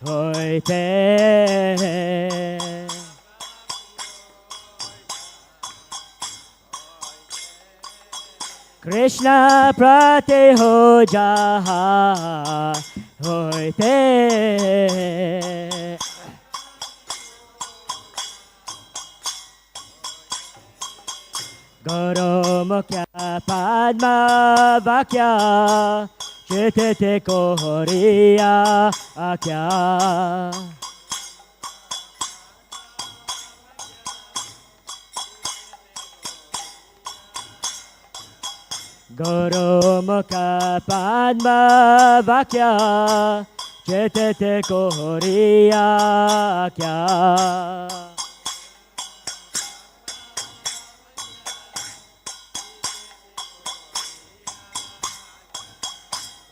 hoite Krishna prate ho jaha hoite Guru mukhya padma vakya Chitete kohoriya akya Guru mukha padma vakya Chetete kohoriya kya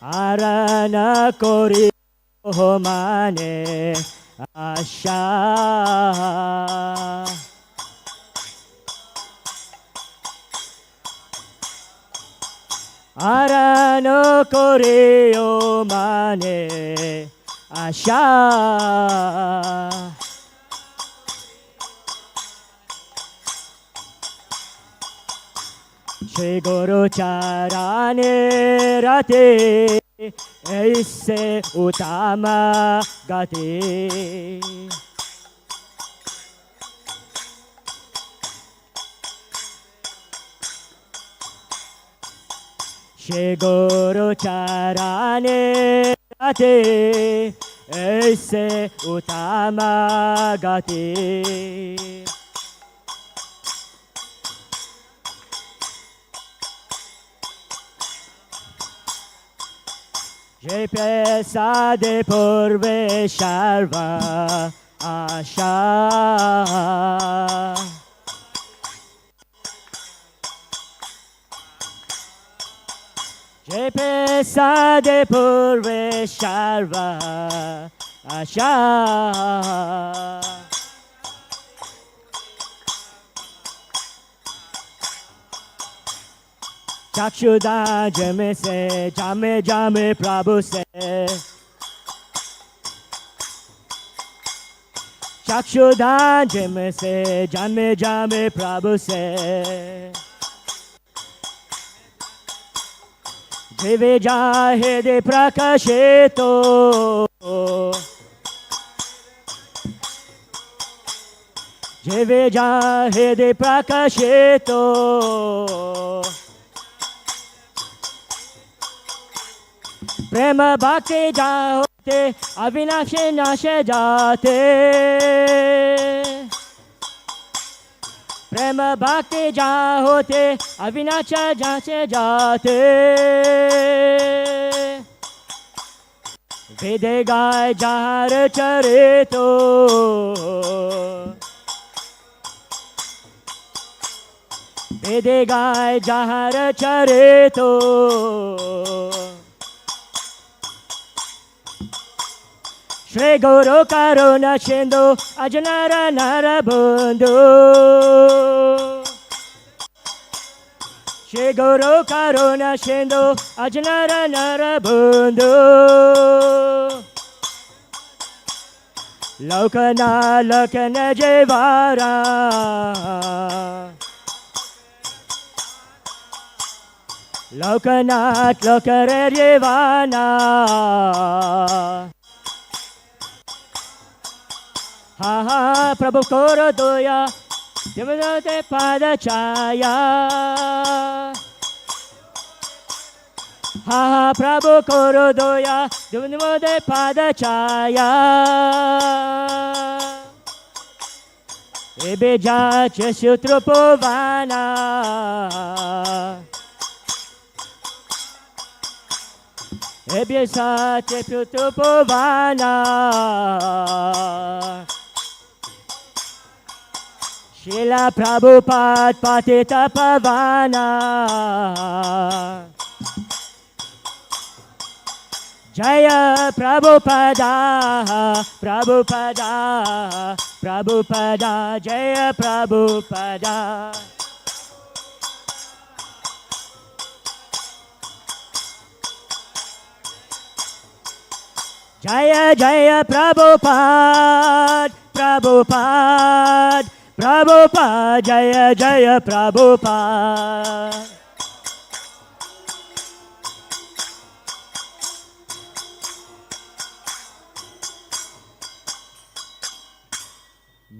Arana kori mane asha Arano koreo mane asha Shri Guru Charane Rate Aise Utama Gati Shri Guru Charane Rate Aise Utama Gati JP Sade Purve Sharva Asha JP Sade Purve Sharva Asha Chakshudan jame se jame jame Prabhu se Chakshudan jame se jame jame Prabhu se Jive jahede prakashito Jive jahede prakashito Prema bhakti jahote avinashi nashe jate Prema bhakti jahote avinashi nashe jate Vede gai jahar charito Vede gai jahar charito Shri Guru Karuna Shindu Ajanara Narabundu Shri Guru Karuna Shindu Ajanara Narabundu Lokana Lokana Jivara Lokanath Lokare Jivana Ha ha Prabhu Koro Doya Devadate Pada Chaya Ha ha Prabhu Koro Doya Devadate Pada Chaya Ebeja Chesutrupovana Ebeja Chesutrupovana Srila Prabhupada Patita Pavana Jaya Prabhupada Prabhupada Prabhupada Jaya Prabhupada Jaya Jaya Prabhupada, Prabhupada, Prabhupada, Jaya Jaya Prabhupada.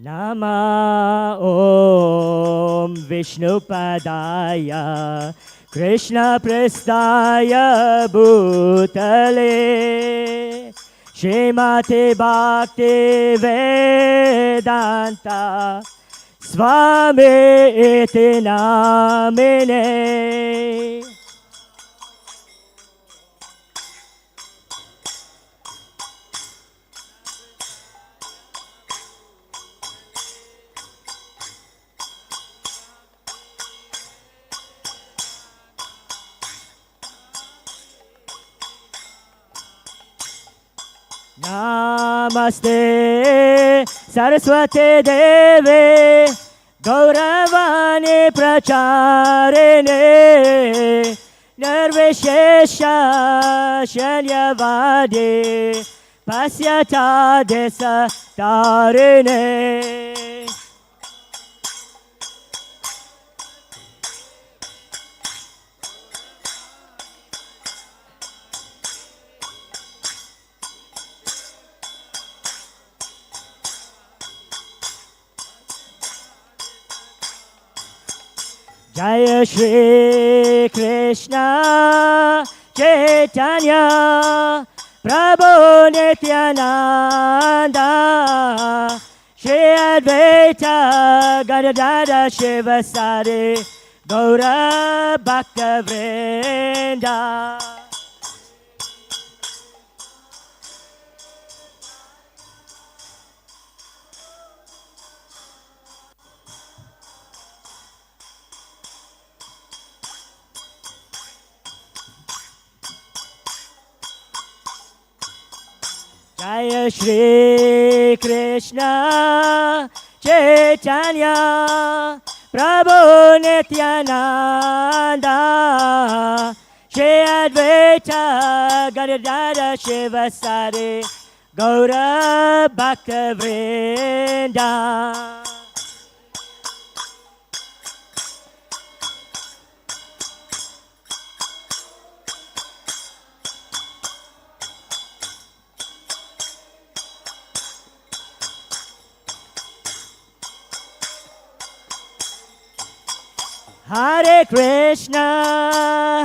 Nama Om Vishnupadaya Krishna Prestaya Bhutale Srimati Bhakti Vedanta Swami Iti Namine. Namaste Saraswati Devi Gauravani Pracharine Nirvishesha Shanyavadi Pasyata Desa Tarine. Jaya Shri Krishna Chaitanya Prabhu Nityananda Shri Advaita Gadadara Shivasari Gaura Bhakta Vrinda. Jaya Shri Krishna Chaitanya Prabhu Nityananda Shri Advaita Gadadara Shivasari Gaura Bhakta Vrinda. Hare Krishna,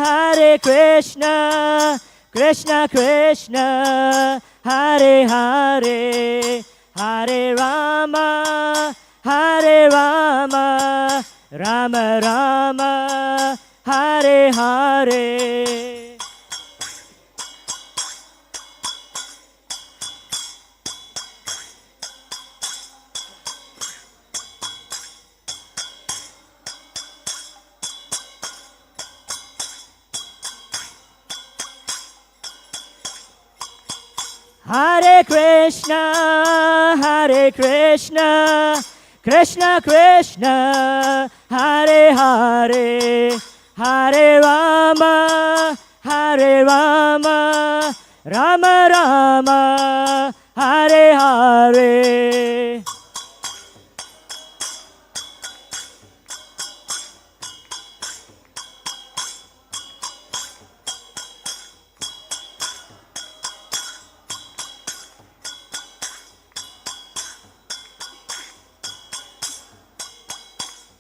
Hare Krishna, Krishna Krishna, Hare Hare, Hare Rama, Hare Rama, Rama Rama, Hare Hare. Hare Krishna, Hare Krishna, Krishna Krishna, Hare Hare, Hare Rama, Hare Rama, Rama Rama, Hare Hare.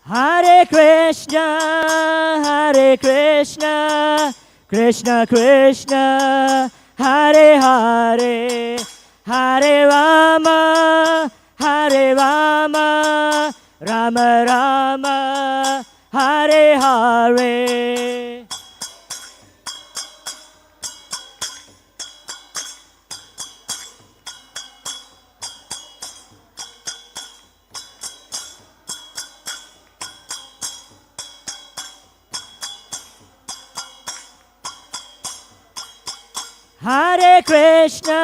Hare Krishna, Hare Krishna, Krishna Krishna, Hare Hare, Hare Rama, Hare Rama, Rama Rama, Hare Hare. Hare Krishna,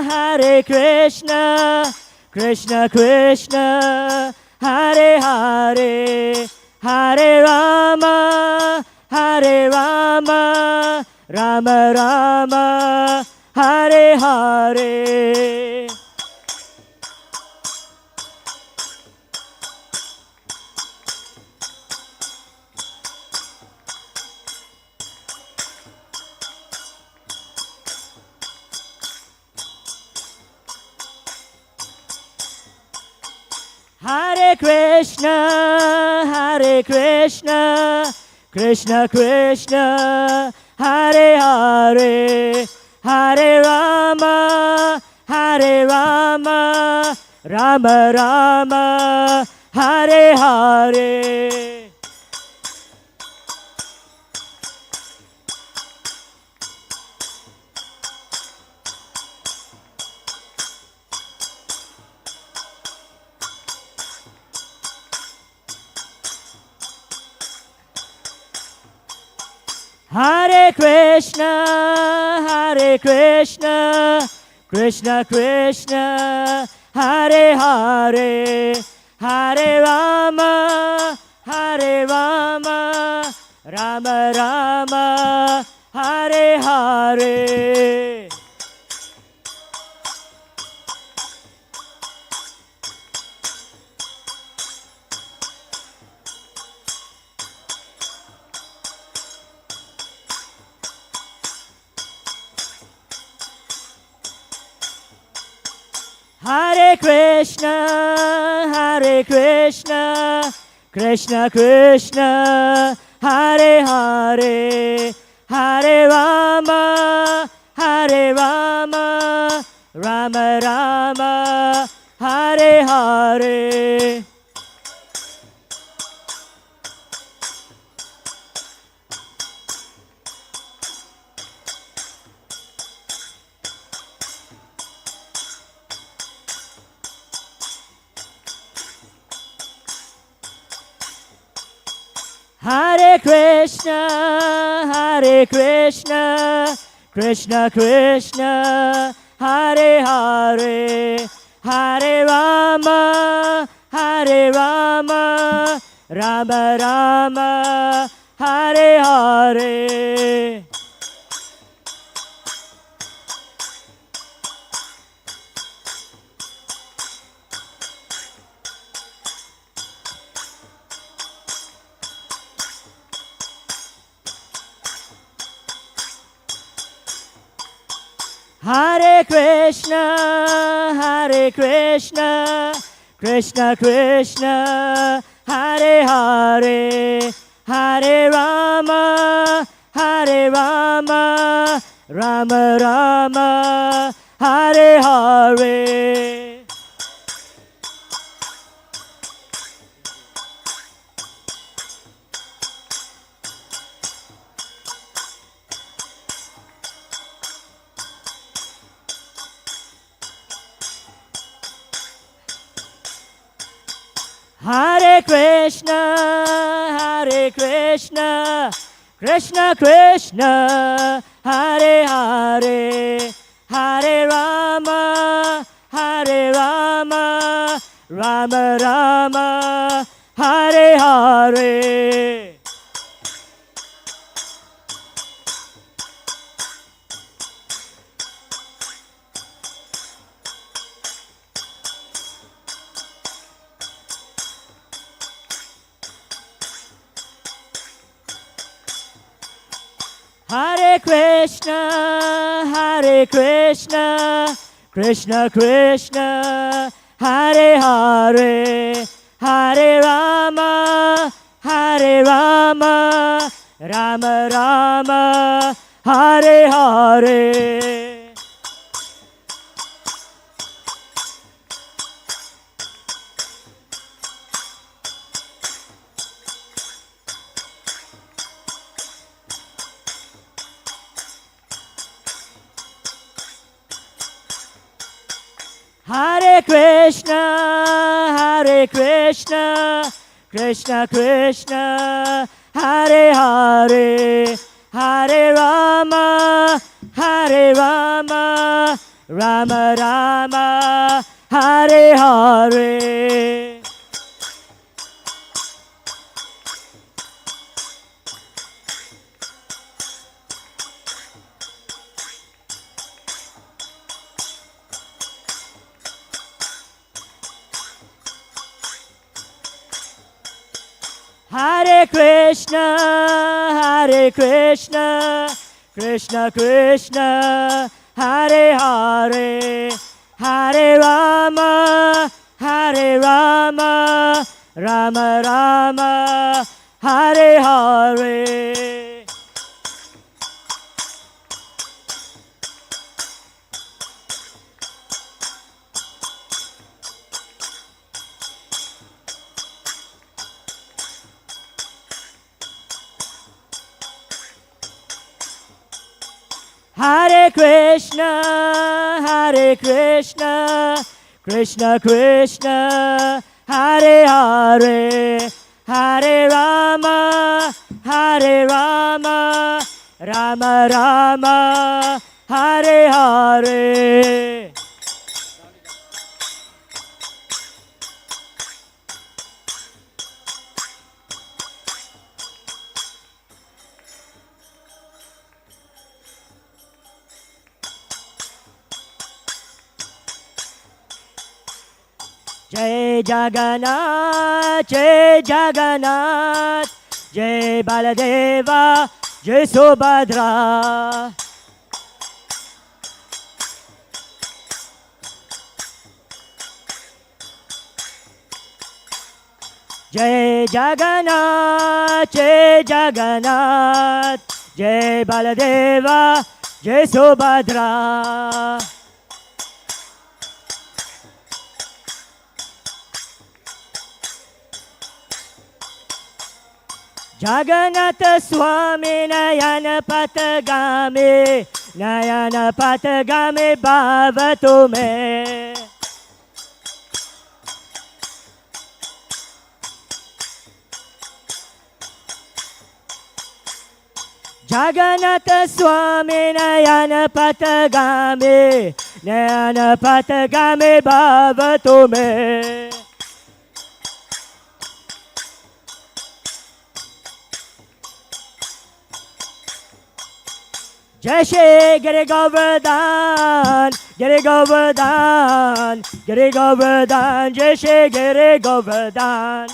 Hare Krishna, Krishna Krishna, Hare Hare, Hare Rama, Hare Rama, Rama Rama, Hare Hare. Hare Krishna, Hare Krishna, Krishna Krishna, Hare Hare, Hare Rama, Hare Rama, Rama Rama, Hare Hare. Hare Krishna, Hare Krishna, Krishna Krishna, Hare Hare, Hare Rama, Hare Rama, Rama Rama, Hare Hare. Hare Krishna, Hare Krishna, Krishna Krishna, Hare Hare, Hare Rama, Hare Rama, Rama Rama, Hare Hare. Hare Krishna, Hare Krishna, Krishna Krishna, Hare Hare, Hare Rama, Hare Rama, Rama Rama, Hare Hare. Hare Krishna, Hare Krishna, Krishna Krishna, Hare Hare, Hare Rama, Hare Rama, Rama Rama, Hare Hare. Hare Krishna, Hare Krishna, Krishna Krishna, Hare Hare, Hare Rama, Hare Rama, Rama Rama, Hare Hare. Hare Krishna, Hare Krishna, Krishna Krishna, Hare Hare, Hare Rama, Hare Rama, Rama Rama, Hare Hare. Hare Krishna, Hare Krishna, Krishna Krishna, Hare Hare, Hare Rama, Hare Rama, Rama Rama, Hare Hare. Hare Krishna, Krishna Krishna, Hare Hare, Hare Rama, Hare Rama, Rama Rama, Hare Hare. Hare Krishna, Krishna Krishna, Hare Hare, Hare Rama, Hare Rama, Rama Rama, Hare Hare. Jai Jagannath, Jai Jagannath, Jai Baladeva, Jai Subhadra. Jai Jagannath, Jai Jagannath, Jai Baladeva, Jai Subhadra. Jagannath Swami Nayana Patagami, Nayana Patagami Bhavatu me. Jagannath Swami Nayana Patagami, Nayana Patagami Bhavatu me. Jai Shri Giri Govardhan, Giri Govardhan, Giri Govardhan, Jai Shri Giri Govardhan.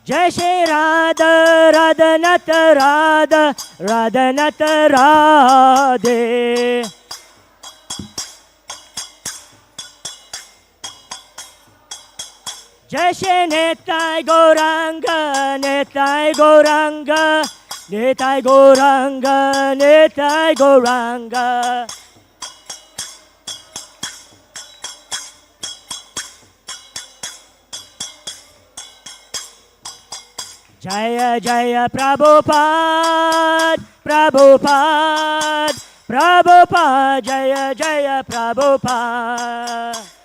Jai Shri Radha, Radhanath Radha, Radhanath Radhe. Jai Shri Nitai Gauranga, Nitai Gauranga, Nitai Gauranga, Nitai Gauranga. Jaya Jaya Prabhupada, Prabhupada, Prabhupada, Jaya Jaya Prabhupada.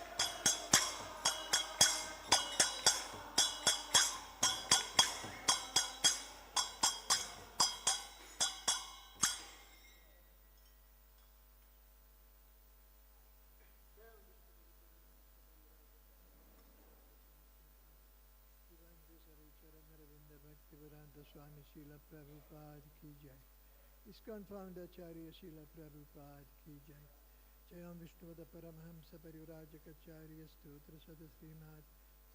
Swami Srila Prabhupada ki jai. ISKCON founder Acharya Srila Prabhupada ki jai. Jayam Vishnuvada Paramahamsa Parivrajakacharya Stotra Sada Srimad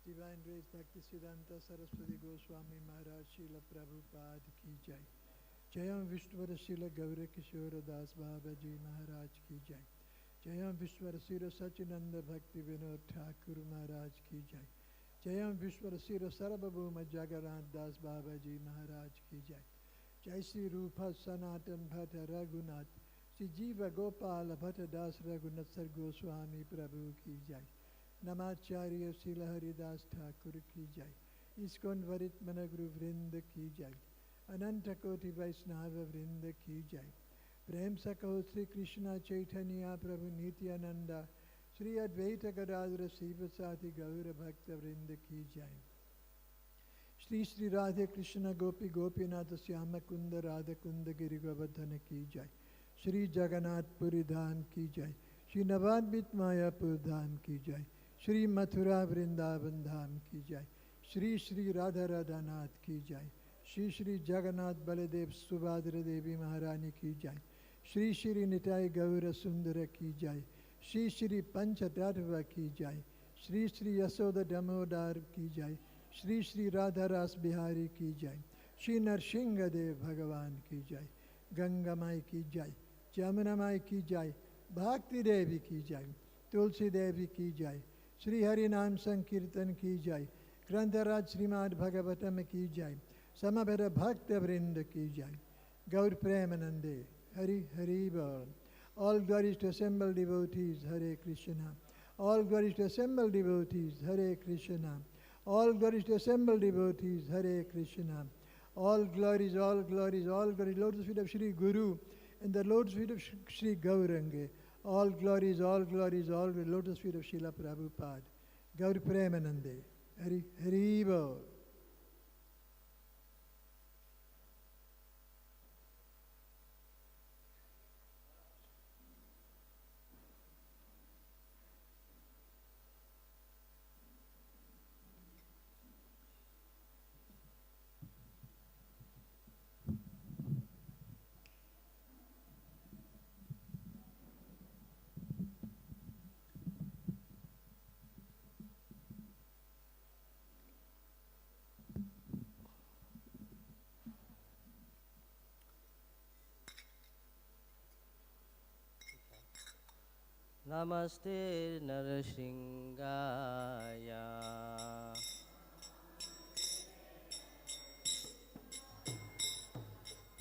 Divine Grace Bhakti Siddhanta Saraswati Goswami Maharaj Srila Prabhupada ki jai. Jayam Vishnuvada Srila Gaura Kishora Das Babaji Maharaj ki jai. Jayam Vishnuvada Srila Sachinanda Bhakti Vinod Thakur Maharaj ki jai. Jayam Vishwara Sira Sarabhabhuma Jagannath Das Babaji Maharaj ki jai. Jai Sri Rupa Sanatan Bhatta Raghunath Sri Jiva Gopala Bhatta Das Raghunath Sar Goswami Prabhu ki jai. Namacharya Srila Haridas Thakur ki jai. ISKCON Varit Managuru Vrinda ki jai. Ananta Koti Vaisnava Vrinda ki jai. Prem Sakho Sri Krishna Chaitanya Prabhu Nityananda Shri Advaita Gadadhara Sivasati Gaura Bhakta Vrinda ki jai. Shri Shri Radha Krishna Gopi Gopinath Syama Kunda Radha Kunda Giri Govardhana ki jai. Shri Jagannath Puri Dham ki jai. Shri Navadvit Mayapur Dham ki jai. Shri Mathura Vrindavan Dham ki jai. Shri Shri Radha Radhanath ki jai. Shri Shri Jagannath Baladev Subhadra Devi Maharani ki jai. Shri Shri Nitai Gaura Sundara ki jai. Shri Shri पंचतत्व की जय, श्री श्री यशोदा दामोदर की जय, श्री श्री राधा रास बिहारी की जय, श्री नरसिंह देव भगवान की जय, गंगा माई की जय, जमुना माई की जय, भक्ति देवी की जय, तुलसी देवी की जय, श्री हरि नाम संकीर्तन की जय, ग्रंथराज श्रीमद् भागवतम की जय, समवेत भक्त वृंद की जय, गौर प्रेमानंदे हरि हरि बोल. All glories to assembled devotees, Hare Krishna. All glories to assembled devotees, Hare Krishna. All glories to assembled devotees, Hare Krishna. All glories, all glories, all glories. Lotus feet of Shri Guru and the lotus feet of Shri Gaurange. All glories, all glories, all glories. Lotus feet of Srila Prabhupada. Gaur Premanande. Hari Hari Bol. Namaste Narasingaya.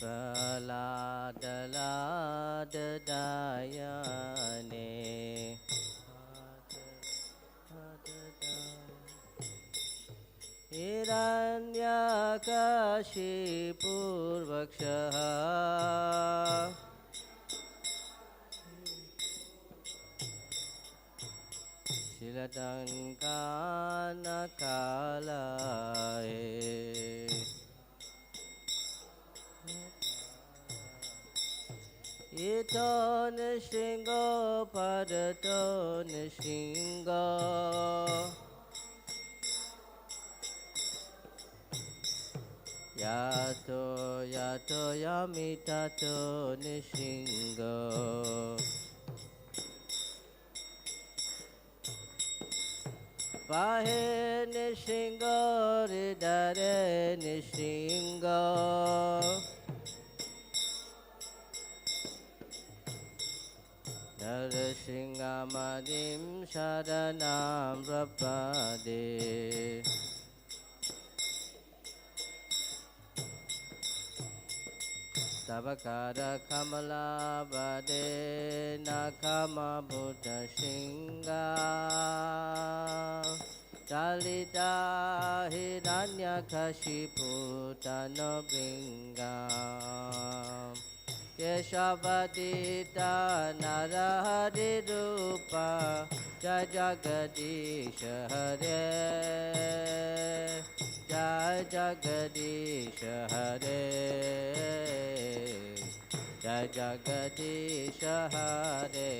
Praladadayane. Hiranyakashipurvakshaha. Shilatankanakalae. Ito nishingo padato nishingo. Yato yato yamitato nishingo. Pahe nishingo ridare nishingo. Narasingamadim sharanam prapade. Tabakara kamala bade nakama buddha shinga. Dalita hiranyakashipu tanobringa. Keshavadita narahari rupa Jagadisha Hare. Jagadisha Hare. Jagadisha Hare.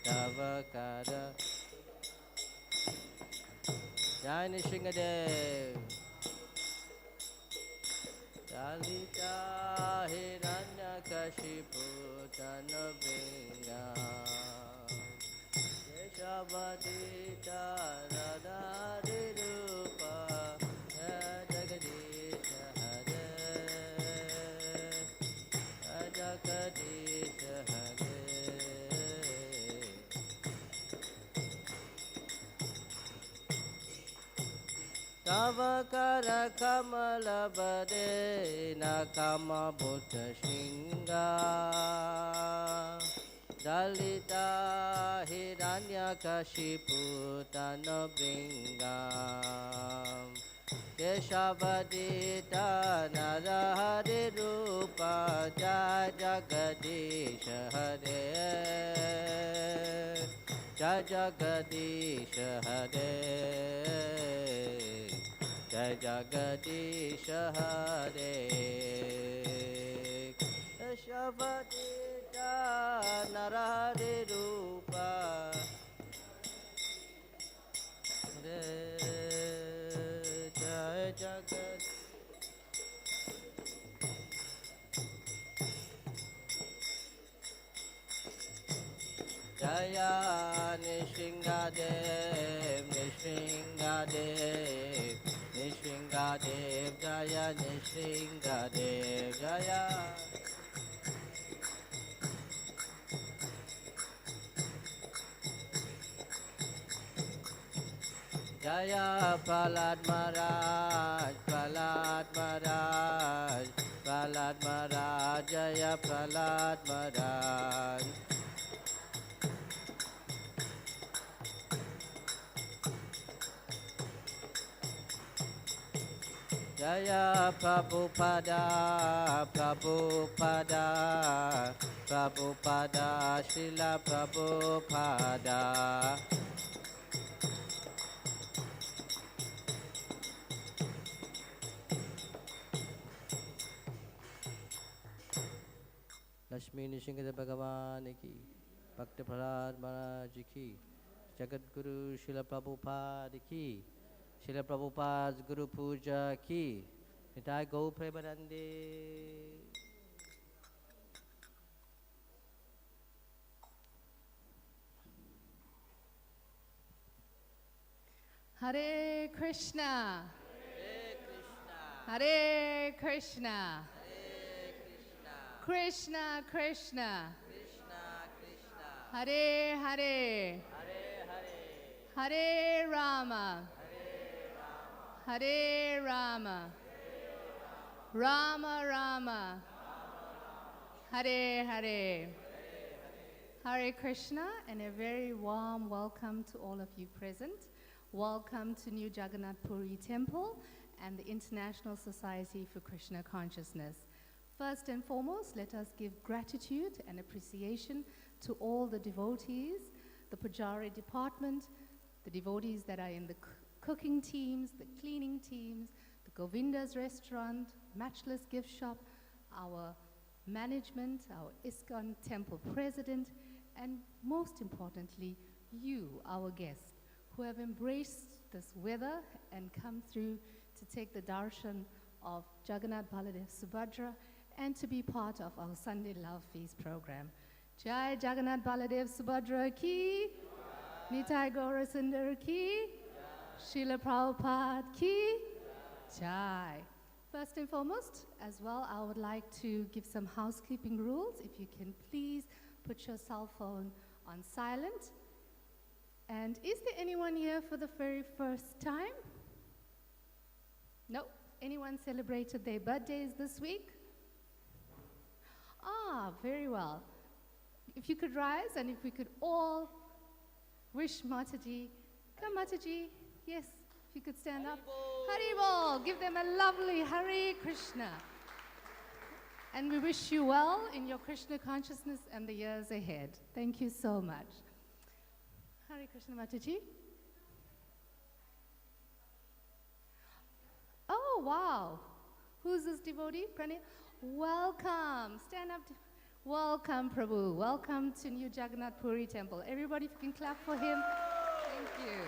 Tavakara Jai Nishingadev. Dalita hiranyakashipu tanobringa. Keshavadita radhari rupa Jagadisha Hare. Jagadisha Hare. Tavakara kamala bade nakama buddha shinga. Dalita hiranyakashipu tanobringa. Keshavadita narahari rupa Jagadisha Hare. Jagadisha Hare. Jagadisha Hare. Keshavadita narahari rupa Jai Jagat. Jaya Nishingadev Nishingadev Nishingadev Jaya Nishingadev Jaya Jaya Prahlad Maharaj Prahlad Maharaj Prahlad Maharaj Jaya Prahlad Maharaj Jaya Prabhupada, Prabhupada, Prabhupada, Srila Prabhupada. Lakshmi Nishingada Bhagavan ki, Bhakti Prahlad Maharaj ki, Jagat Guru Srila Prabhupada ki, Srila Prabhupada's Guru Puja ki, Nitai Go Premanande. Hare Krishna. Hare Krishna. Krishna Krishna. Hare Hare. Hare Rama. Hare Rama. Rama Rama. Hare Hare. Hare Krishna, and a very warm welcome to all of you present. Welcome to New Jagannath Puri Temple and the International Society for Krishna Consciousness. First and foremost, let us give gratitude and appreciation to all the devotees, the Pujari department, the devotees that are in the cooking teams, the cleaning teams, the Govinda's restaurant, Matchless Gift Shop, our management, our ISKCON temple president, and most importantly, you, our guests, who have embraced this weather and come through to take the darshan of Jagannath Baladev Subhadra and to be part of our Sunday Love Feast program. Jai Jagannath Baladev Subhadra ki, Nitai Gaura Sundar ki, Srila Prabhupada ki, Jai. First and foremost, as well, I would like to give some housekeeping rules. If you can please put your cell phone on silent. And is there anyone here for the very first time? No? Anyone celebrated their birthdays this week? Ah, very well. If you could rise and if we could all wish Mataji. Come, Mataji. Yes, if you could stand up. Haribol. Give them a lovely Hare Krishna. And we wish you well in your Krishna consciousness and the years ahead. Thank you so much. Hare Krishna, Mataji. Oh, wow. Who's this devotee? Pranay? Welcome. Stand up. Welcome, Prabhu. Welcome to New Jagannath Puri Temple. Everybody, if you can clap for him. Thank you.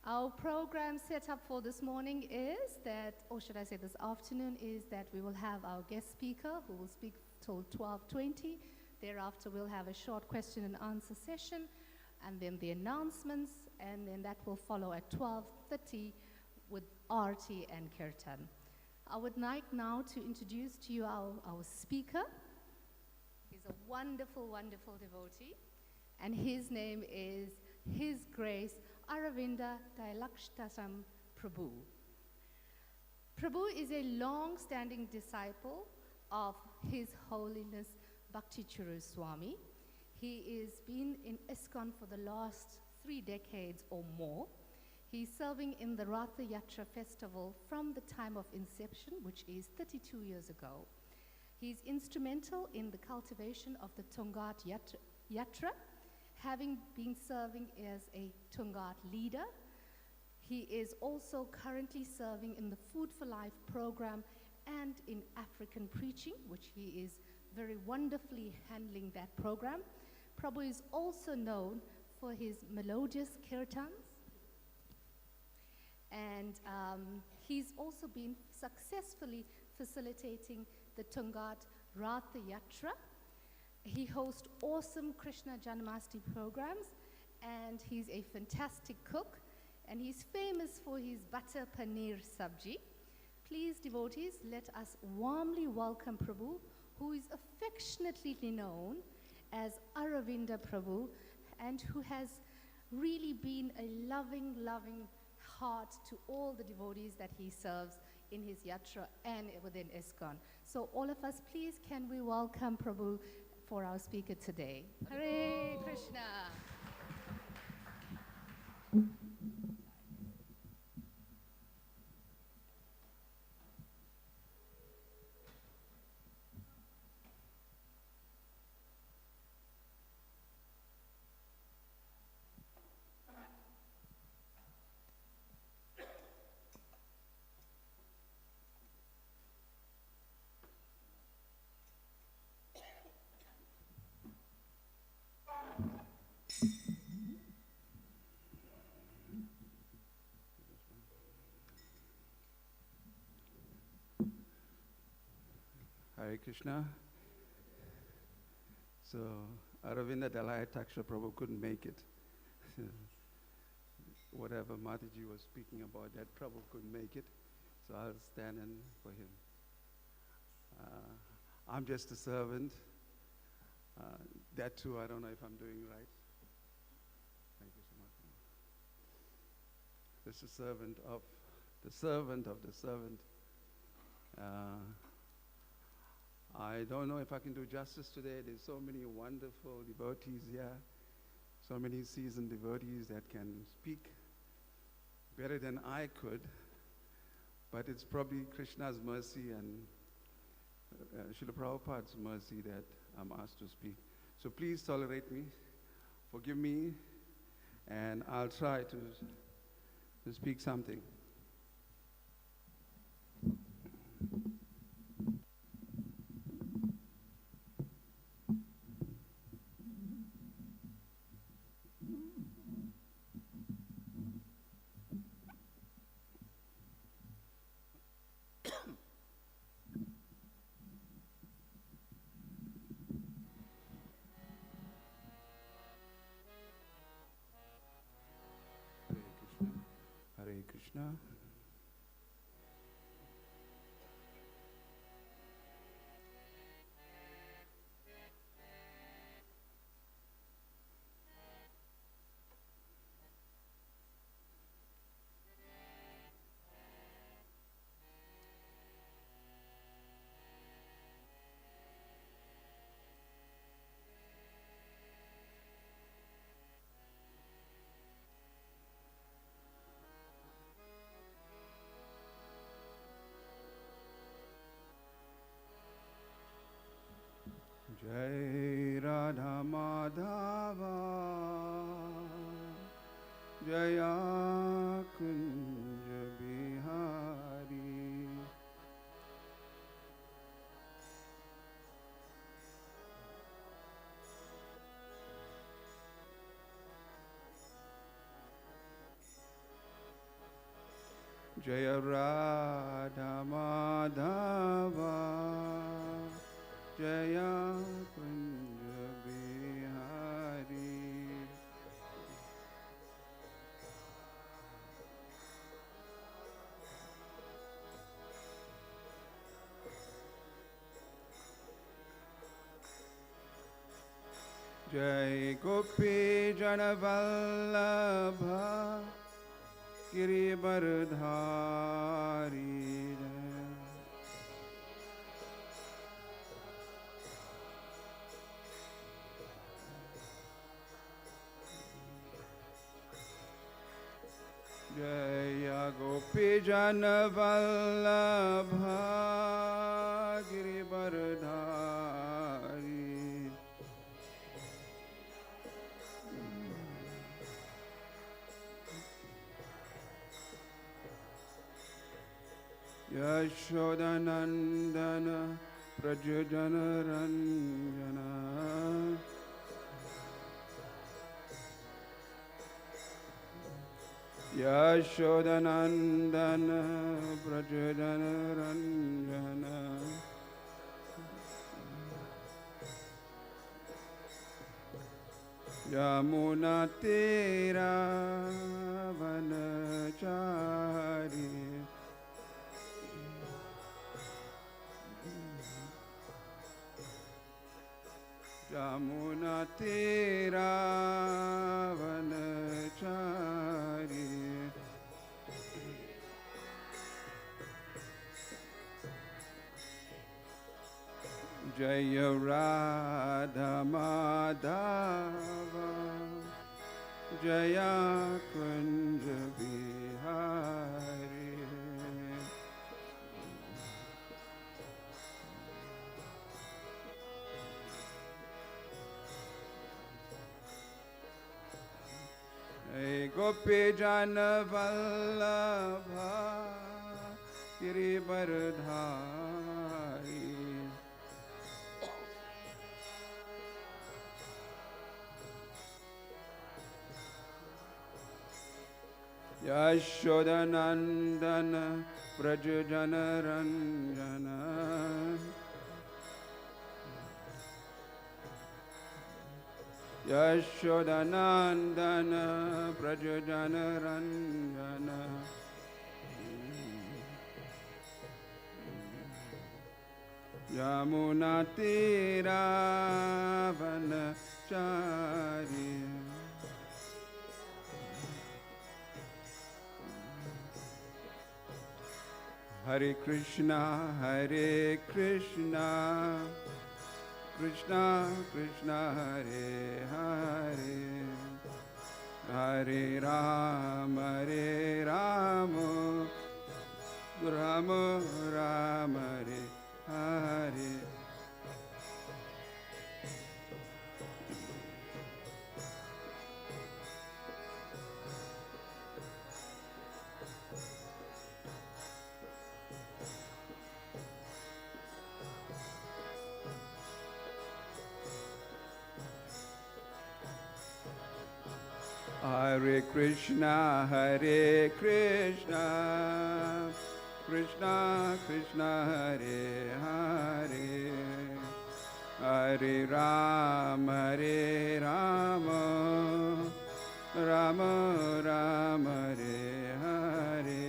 Our program set up for this morning is that, or should I say this afternoon, is that we will have our guest speaker who will speak till 12:20. Thereafter, we'll have a short question and answer session, and then the announcements, and then that will follow at 12:30 with Arti and Kirtan. I would like now to introduce to you our speaker. He's a wonderful, wonderful devotee, and his name is His Grace Aravinda Dailakshtasam Prabhu. Prabhu is a long-standing disciple of His Holiness Bhakti Churu Swami. He has been in ISKCON for the last 3 decades or more. He's serving in the Ratha Yatra festival from the time of inception, which is 32 years ago. He's instrumental in the cultivation of the Tungat Yatra, having been serving as a Tungat leader. He is also currently serving in the Food for Life program and in African preaching, which he is very wonderfully handling that program. Prabhu is also known for his melodious kirtans, and he's also been successfully facilitating the Tungat Ratha Yatra. He hosts awesome Krishna Janmashtami programs, and he's a fantastic cook, and he's famous for his butter paneer sabji. Please, devotees, let us warmly welcome Prabhu, who is affectionately known as Aravinda Prabhu, and who has really been a loving, loving heart to all the devotees that he serves in his yatra and within ISKCON. So all of us, please, can we welcome Prabhu for our speaker today. Hare Krishna. Hare Krishna. So Aravinda Dalai Taksha Prabhu couldn't make it. Whatever Mataji was speaking about, that Prabhu couldn't make it. So I'll stand in for him. I'm just a servant. That too, I don't know if I'm doing right. Thank you so much. Just a servant of the servant of the servant. I don't know if I can do justice today. There's so many wonderful devotees here, so many seasoned devotees that can speak better than I could, but it's probably Krishna's mercy and Srila Prabhupada's mercy that I'm asked to speak. So please tolerate me, forgive me, and I'll try to speak something. Hare Krishna. Jai Radha Madhava Jaya Kunja Bihari Jaya Radha Madhava Jaya Kunja Bihari Jai Gopi Janavallabha Giribardhari Jaya Gopi Janavallabha Giribardhari Yashodanandana Prajajana Ranjana Yashodanandana Prajajana Ranjana Yamuna तेरा वनचारी यमुना तेरा वनचारी जय राधा माधव जया कुंज बिहारी हे गोपी जन वल्लभ गिरिवरधारी यशोदनंदन व्रज जन रंजन यशोदनंदन व्रज जन रंजन यमुना तीरा वनचारी Hare Krishna, Krishna Krishna, Hare Hare, Hare Rama, Rama Rama, Hare Hare. Hare Krishna, Krishna Krishna, Hare Hare, Hare Rama, Rama Rama, Hare Hare.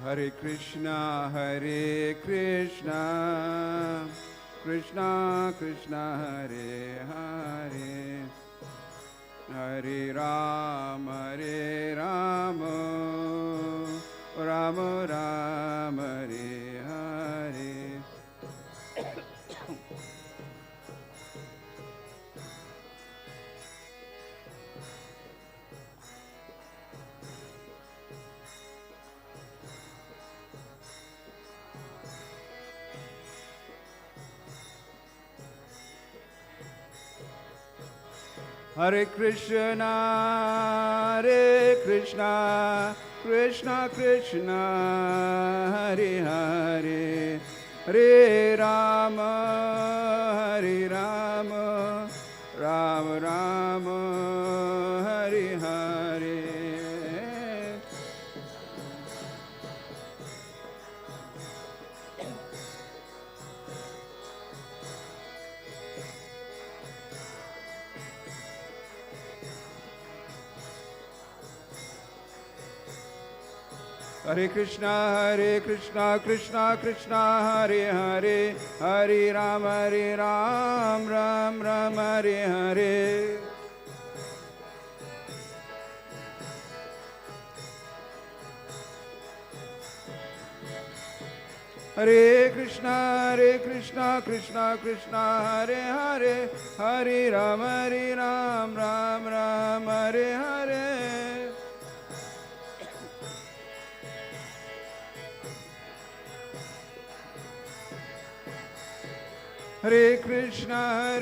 Hare Krishna, Krishna Krishna, Hare Hare, Hare Rama, Rama Rama, Hare Hare. Hare Krishna, Krishna Krishna, Hare Hare, Hare Rama, Rama Rama, Hare Hare. Hare Krishna, Krishna Krishna, Hare Hare, Hare Ram, Ram Ram, Hare Hare. Hare Krishna, Krishna Krishna, Hare Hare, Hare Ram, Ram Ram, Hare Hare. Hare Krishna,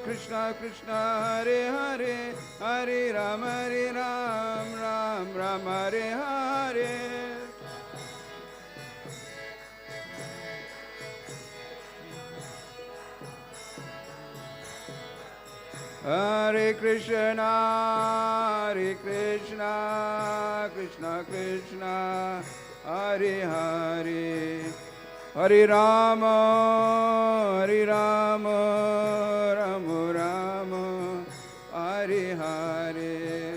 Krishna Krishna, Hare Hare, Hare Ram, Ram Ram, Hare Hare. Hare Krishna, Krishna Krishna, Hare Hare, Hare Rama, Rama Rama, Hare Hare.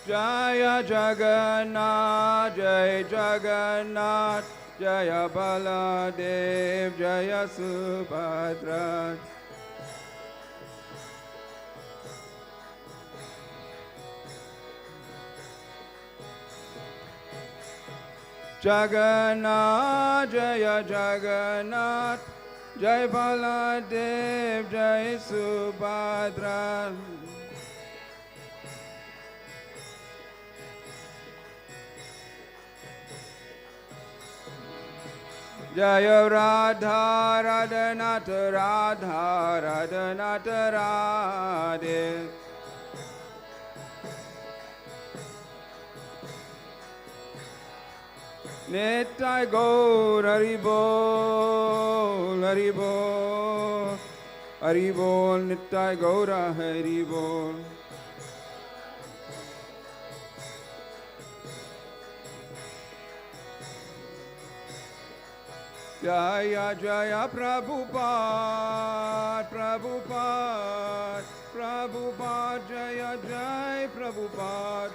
Jaya Jagannath, Jai Jagannath, Jaya Baladev, Jaya Subhadra. Jagannath, Jaya Jagannath, Jai Baladev, Jai Subhadra. Jaya Radha, Radhanath, Radha, Radhanath, Radhe. Nittai Gaur, Hari Bol, Hari Bol, Hari Bol, Nittai Gaura, Hari Bol. Jaya Jaya Prabhupada, Prabhupada, Prabhupada, Jaya Jaya Prabhupada.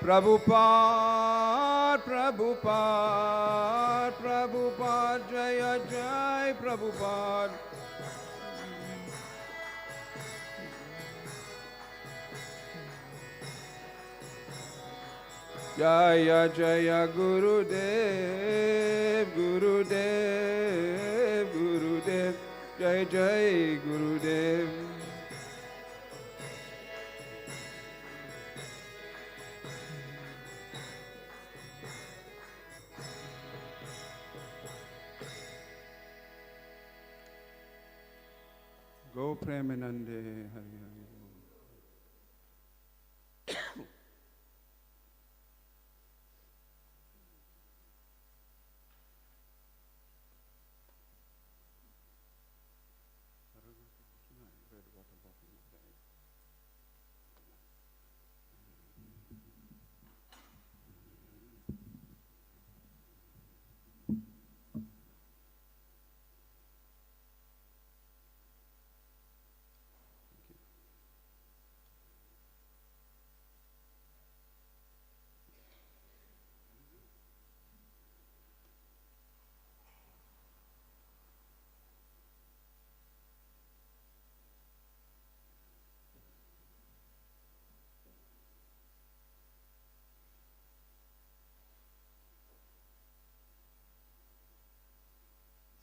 Prabhupada, Prabhupada, Prabhupada, Jaya Jaya Prabhupada. Jaya Jaya Gurudev, Gurudev, Gurudev, Jai Jai Gurudev. Go Premanande, Hari Hari.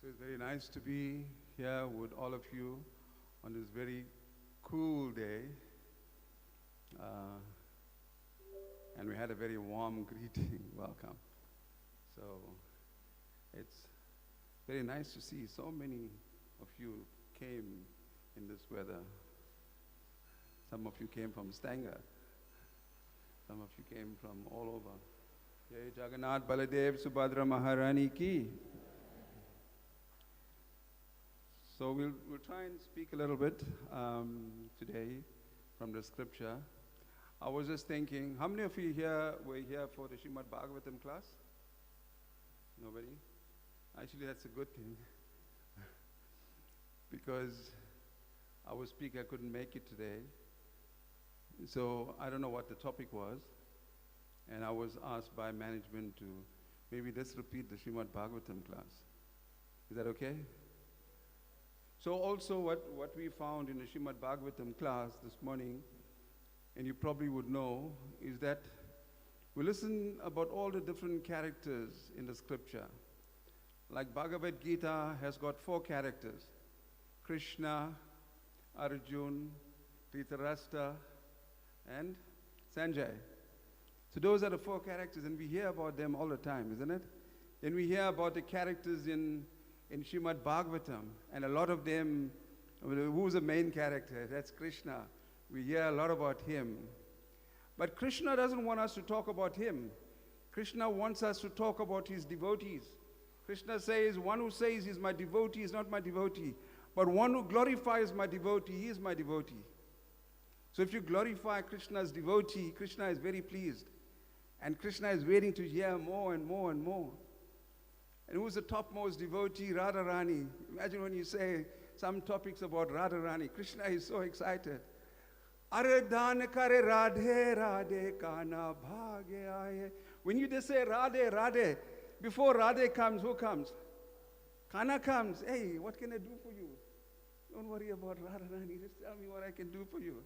So it's very nice to be here with all of you on this very cool day. And we had a very warm greeting, welcome. So it's very nice to see so many of you came in this weather. Some of you came from Stanger. Some of you came from all over. Jai Jagannath Baladev Subhadra Maharani ki. So we'll try and speak a little bit today from the scripture. I was just thinking, how many of you here were here for the Srimad Bhagavatam class? Nobody? Actually, that's a good thing. Because our speaker couldn't make it today. So I don't know what the topic was. And I was asked by management to maybe let's repeat the Srimad Bhagavatam class. Is that okay? So also what we found in the Srimad Bhagavatam class this morning, and you probably would know, is that we listen about all the different characters in the scripture. Like Bhagavad Gita has got 4 characters: Krishna, Arjun, Dhritarashtra, and Sanjay. So those are the 4 characters, and we hear about them all the time, isn't it? Then we hear about the characters in Srimad Bhagavatam, and a lot of them, who's the main character? That's Krishna. We hear a lot about him. But Krishna doesn't want us to talk about him. Krishna wants us to talk about his devotees. Krishna says, one who says he's my devotee is not my devotee, but one who glorifies my devotee, he is my devotee. So if you glorify Krishna's devotee, Krishna is very pleased. And Krishna is waiting to hear more and more and more. And who's the topmost devotee? Radharani. Imagine when you say some topics about Radharani. Krishna is so excited. Are dhan kare radhe radhe kana bhage aaye. When you just say radhe radhe, before radhe comes, who comes? Kana comes. Hey, what can I do for you? Don't worry about Radharani. Just tell me what I can do for you.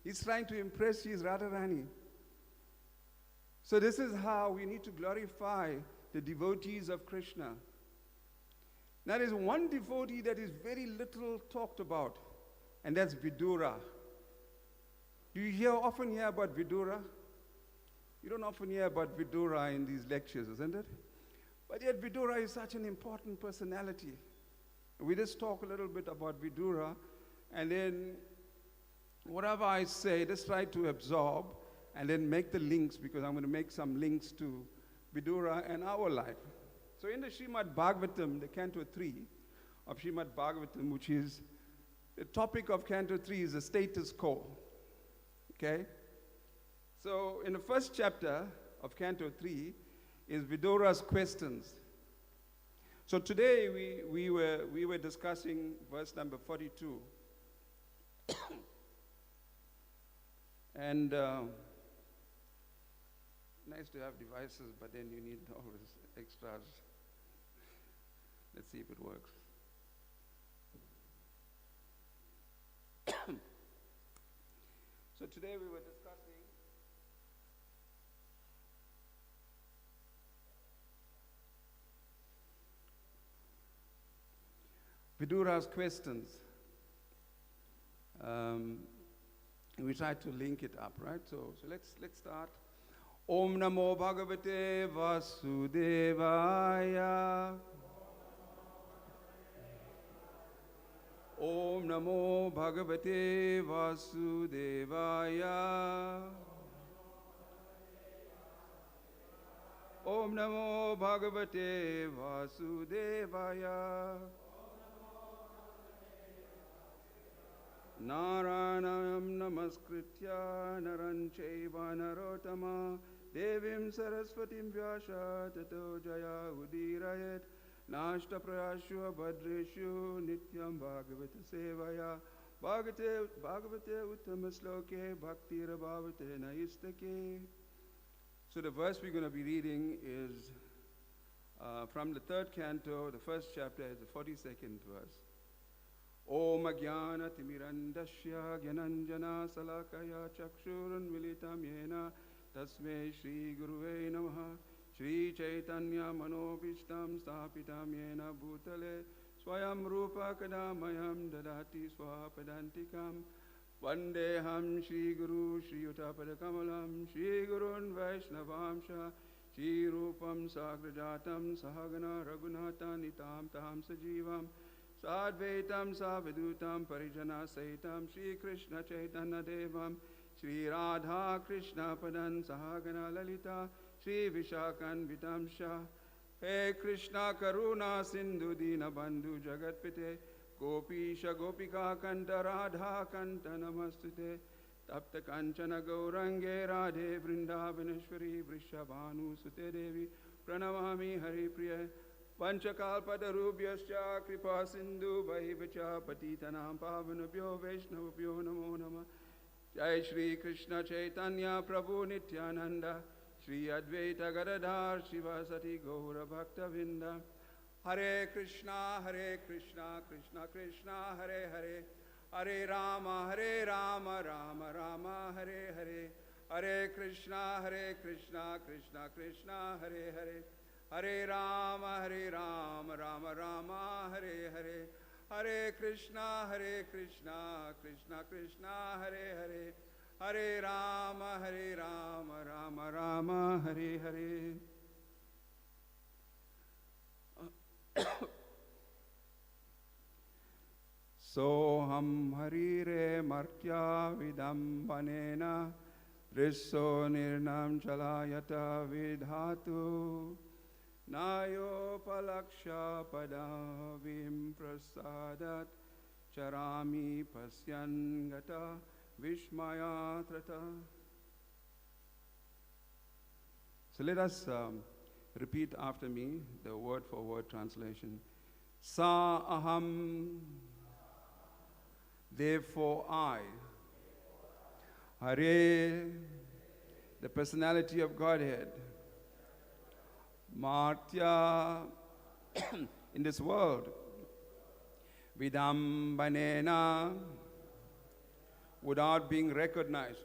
He's trying to impress his Radharani. So this is how we need to glorify the devotees of Krishna. Now there's one devotee that is very little talked about, and that's Vidura. Do you often hear about Vidura? You don't often hear about Vidura in these lectures, isn't it? But yet Vidura is such an important personality. We just talk a little bit about Vidura, and then whatever I say, just try to absorb and then make the links, because I'm going to make some links to Vidura and our life. So in the Srimad Bhagavatam, the Canto 3 of Srimad Bhagavatam, which is the topic of Canto 3 is the status quo. Okay? So in the first chapter of Canto 3 is Vidura's questions. So today we were discussing verse number 42. And nice to have devices, but then you need all these extras. Let's see if it works. So today we were discussing Vidura's questions. We tried to link it up, right? So let's start. Om Namo Bhagavate Vasudevaya. Om Namo Bhagavate Vasudevaya. Om Namo Bhagavate Vasudevaya. Narayanam namaskritya naran chaiva narottama devim saraswatim vyasa tato jaya udirayet nashta prayashu bhadreshu nityam bhagavata sevaya bhagavate uttama sloke bhaktir bhavate naistake. So the verse we're going to be reading is from the 3rd canto, the 1st chapter is the 42nd verse. Om Ajnana Timirandasya Gyananjana Salakaya Chakshurun Militam Yena Tasmai Shri Guruve Namaha Shri Chaitanya Manobishtam Stapitam Yena Bhutale Swayam Rupa Kadamayam Dadati Swapadantikam Vandeham Shri Guru Shri Utapadakamalam Shri Gurun Vaishnavamsha Shri Rupam Sagrajatam Sahagana Raghunatha Nitam Taham Sajivam Sadvaitam Savidutam Parijana Saitam Shri Krishna Chaitanya Devam Shri Radha Krishna Padan Sahagana Lalita Shri Vishakan Vitamsha He Krishna Karuna Sindhu Dina Bandhu Jagatpite Gopisha Gopika Kanta Radha Kanta Namastute Tapta Kanchana Gaurange Radhe Vrindavaneshwari Vrishabhanu Sute Devi Pranamami Hari Priya Panchakalpatarubhyascha kripa sindhu bhaivacha patitanam pavanabhyo vaishnavabhyo namo namah. Jai Shri Krishna Chaitanya Prabhu Nityananda Shri Advaita Gadadhar Shivasati Gaura Bhakta Vinda. Hare Krishna Krishna Krishna Hare Hare Hare Rama Rama Rama Hare Hare Hare Krishna Krishna Krishna Hare Hare Hare Rama Rama Rama Hare Hare Hare Krishna Krishna Krishna Hare Hare Hare Rama, Rama Rama, Hare Hare. Soham harire martya vidambanena risso nirnam chalayata vidhatu nayo palaksha padavim prasadat charami pasyan gata vishmayatrata. So let us repeat after me the word for word translation. Sa aham, therefore I. Hare, the personality of Godhead. Martya, in this world. Vidambanena, without being recognized.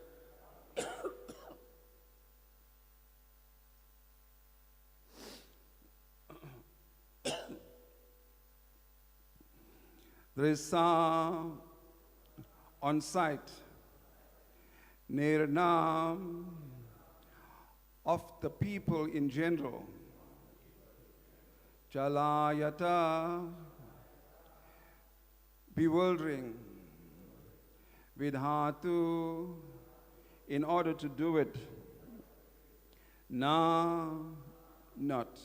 Drisa, on sight. Nirnam, of the people in general. Chalayata, bewildering. Vidhatu, in order to do it. Na, not.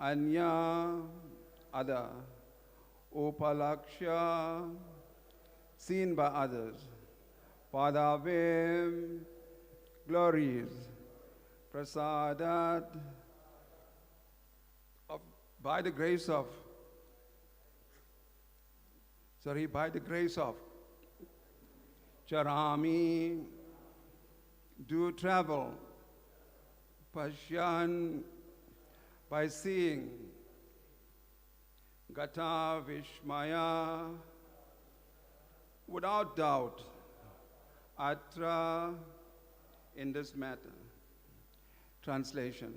Anya, other. Upalaksha, seen by others. Padavim, glories. Prasadat, by the grace of Charami, do travel. Pashyan, by seeing. Gata Vishmaya, without doubt. Atra, in this matter. Translation.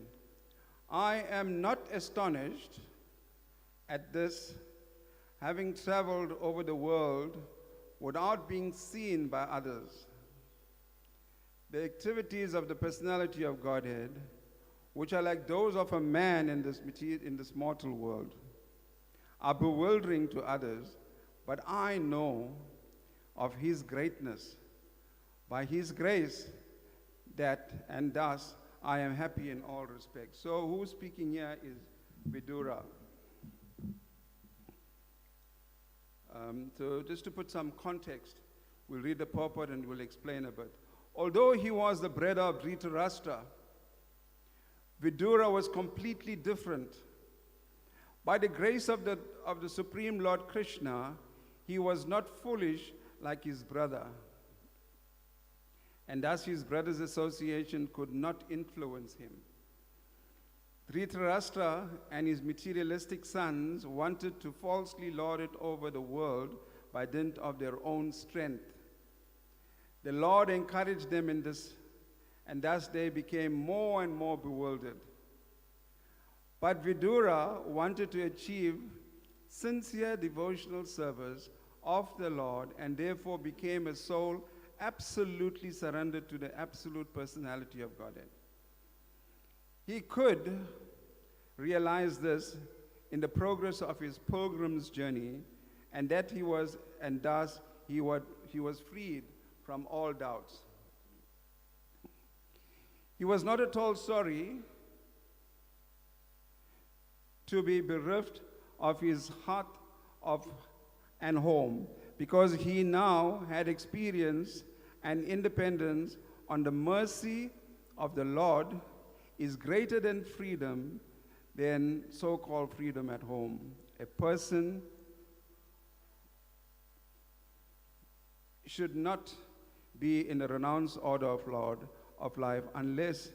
I am not astonished at this, having traveled over the world without being seen by others. The activities of the personality of Godhead, which are like those of a man in this mortal world, are bewildering to others, but I know of his greatness. By his grace, that and thus I am happy in all respects. So who's speaking here is Vidura. So just to put some context, we'll read the purport and we'll explain a bit. Although he was the brother of Dhritarashtra, Vidura was completely different. By the grace of the Supreme Lord Krishna, he was not foolish like his brother. And thus his brother's association could not influence him. Dhritarashtra and his materialistic sons wanted to falsely lord it over the world by dint of their own strength. The Lord encouraged them in this, and thus they became more and more bewildered. But Vidura wanted to achieve sincere devotional service of the Lord and therefore became a soul absolutely surrendered to the absolute personality of Godhead. He could realize this in the progress of his pilgrim's journey, and that thus he was freed from all doubts. He was not at all sorry to be bereft of his heart and home, because he now had experience and independence on the mercy of the Lord is greater than freedom than so-called freedom at home. A person should not be in the renounced order of life unless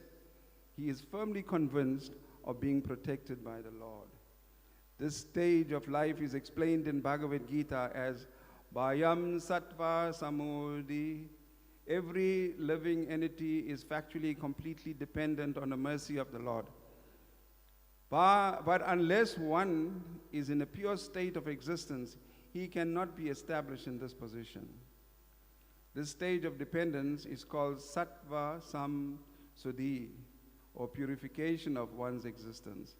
he is firmly convinced of being protected by the Lord. This stage of life is explained in Bhagavad Gita as Bhayam Sattva Samudhi. Every living entity is factually completely dependent on the mercy of the Lord. But unless one is in a pure state of existence, he cannot be established in this position. This stage of dependence is called sattva samsuddhi, or purification of one's existence.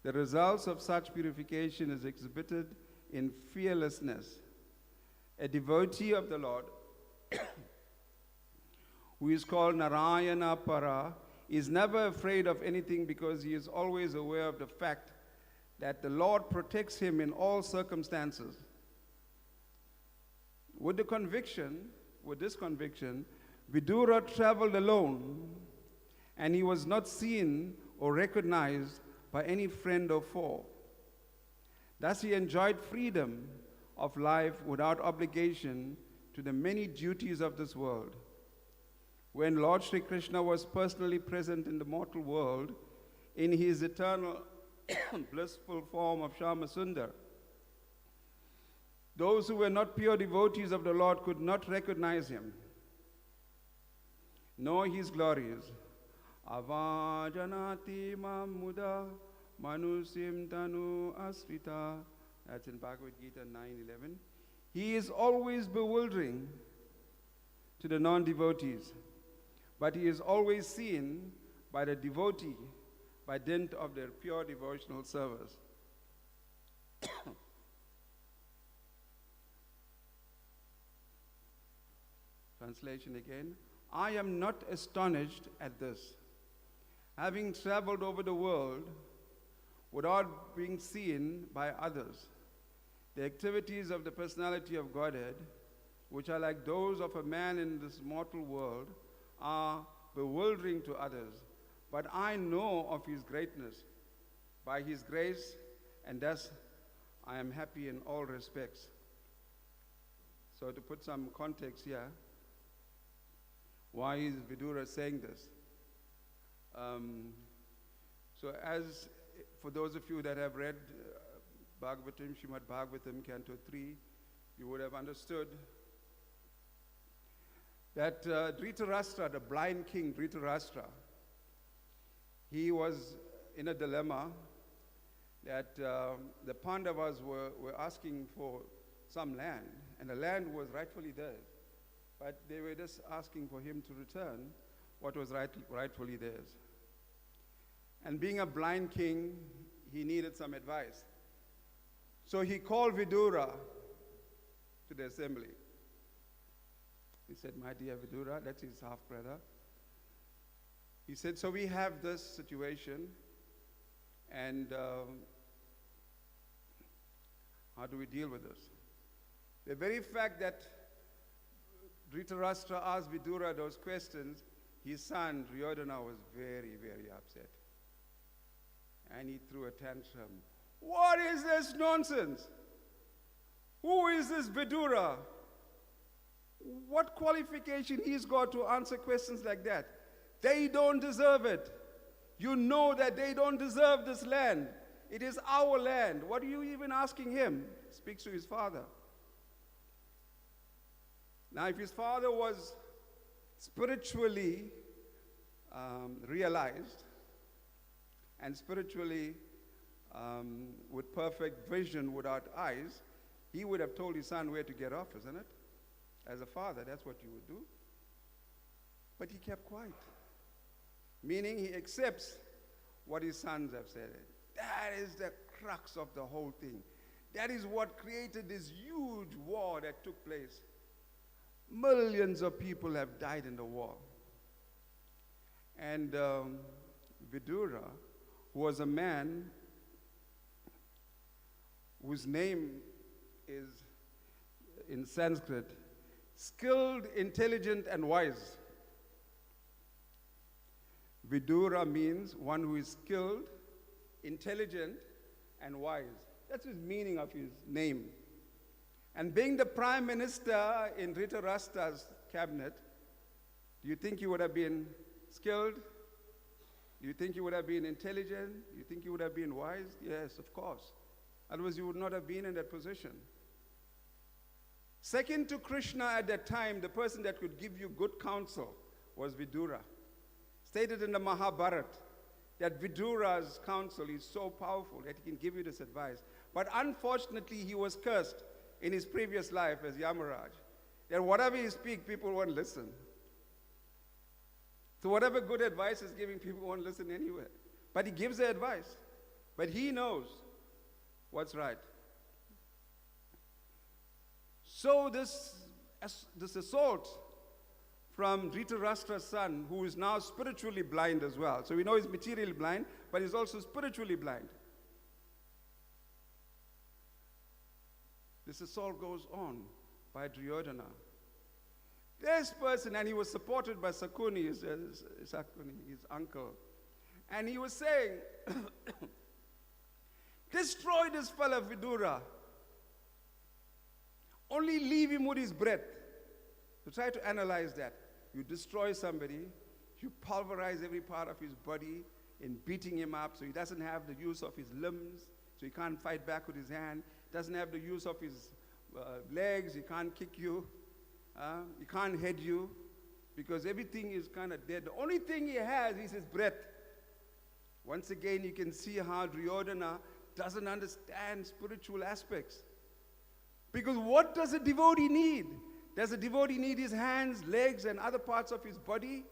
The results of such purification is exhibited in fearlessness. A devotee of the Lord, who is called Narayana Para, is never afraid of anything because he is always aware of the fact that the Lord protects him in all circumstances. With this conviction, Vidura traveled alone, and he was not seen or recognized by any friend or foe. Thus he enjoyed freedom of life without obligation to the many duties of this world. When Lord Sri Krishna was personally present in the mortal world in his eternal blissful form of Shama Sundar, those who were not pure devotees of the Lord could not recognize him, nor his glories. Avajanati mamuda manusim tanu asrita. That's in Bhagavad Gita 9:11. He is always bewildering to the non-devotees, but he is always seen by the devotee by dint of their pure devotional service. Translation again. I am not astonished at this. Having traveled over the world without being seen by others, the activities of the personality of Godhead, which are like those of a man in this mortal world, are bewildering to others. But I know of his greatness by his grace, and thus I am happy in all respects. So to put some context here, why is Vidura saying this? For those of you that have read Bhagavatam, Srimad Bhagavatam, Canto 3, you would have understood that Dhritarashtra, the blind king Dhritarashtra, he was in a dilemma that the Pandavas were asking for some land, and the land was rightfully theirs. But they were just asking for him to return what was rightfully theirs. And being a blind king, he needed some advice. So he called Vidura to the assembly. He said, my dear Vidura, that's his half-brother. He said, so we have this situation, and how do we deal with this? The very fact that Dhritarashtra asked Vidura those questions, his son Duryodhana was very, very upset. And he threw a tantrum. What is this nonsense? Who is this Vidura? What qualification he's got to answer questions like that? They don't deserve it. You know that they don't deserve this land. It is our land. What are you even asking him? Speaks to his father. Now, if his father was spiritually realized and spiritually with perfect vision without eyes, he would have told his son where to get off, isn't it? As a father, that's what you would do. But he kept quiet, meaning he accepts what his sons have said. That is the crux of the whole thing. That is what created this huge war that took place. Millions of people have died in the war. And Vidura, who was a man whose name is, in Sanskrit, skilled, intelligent, and wise. Vidura means one who is skilled, intelligent, and wise. That's his meaning of his name. And being the prime minister in Dhritarashtra's cabinet, do you think he would have been skilled? Do you think he would have been intelligent? Do you think he would have been wise? Yes, of course. Otherwise, he would not have been in that position. Second to Krishna at that time, the person that could give you good counsel was Vidura. Stated in the Mahabharata that Vidura's counsel is so powerful that he can give you this advice. But unfortunately, he was cursed in his previous life as Yamaraj. that whatever he speaks, people won't listen. So whatever good advice is giving, people won't listen anyway. But he gives the advice. But he knows what's right. So this assault from Dhritarashtra's son, who is now spiritually blind as well. So we know he's materially blind, but he's also spiritually blind. This assault goes on by Duryodhana. This person, and he was supported by Sakuni, his uncle. And he was saying, destroy this fellow Vidura. Only leave him with his breath. So try to analyze that. You destroy somebody, you pulverize every part of his body in beating him up so he doesn't have the use of his limbs, so he can't fight back with his hand, doesn't have the use of his legs, he can't kick you, he can't head you, because everything is kind of dead. The only thing he has is his breath. Once again, you can see how Duryodhana doesn't understand spiritual aspects. Because what does a devotee need? Does a devotee need his hands, legs, and other parts of his body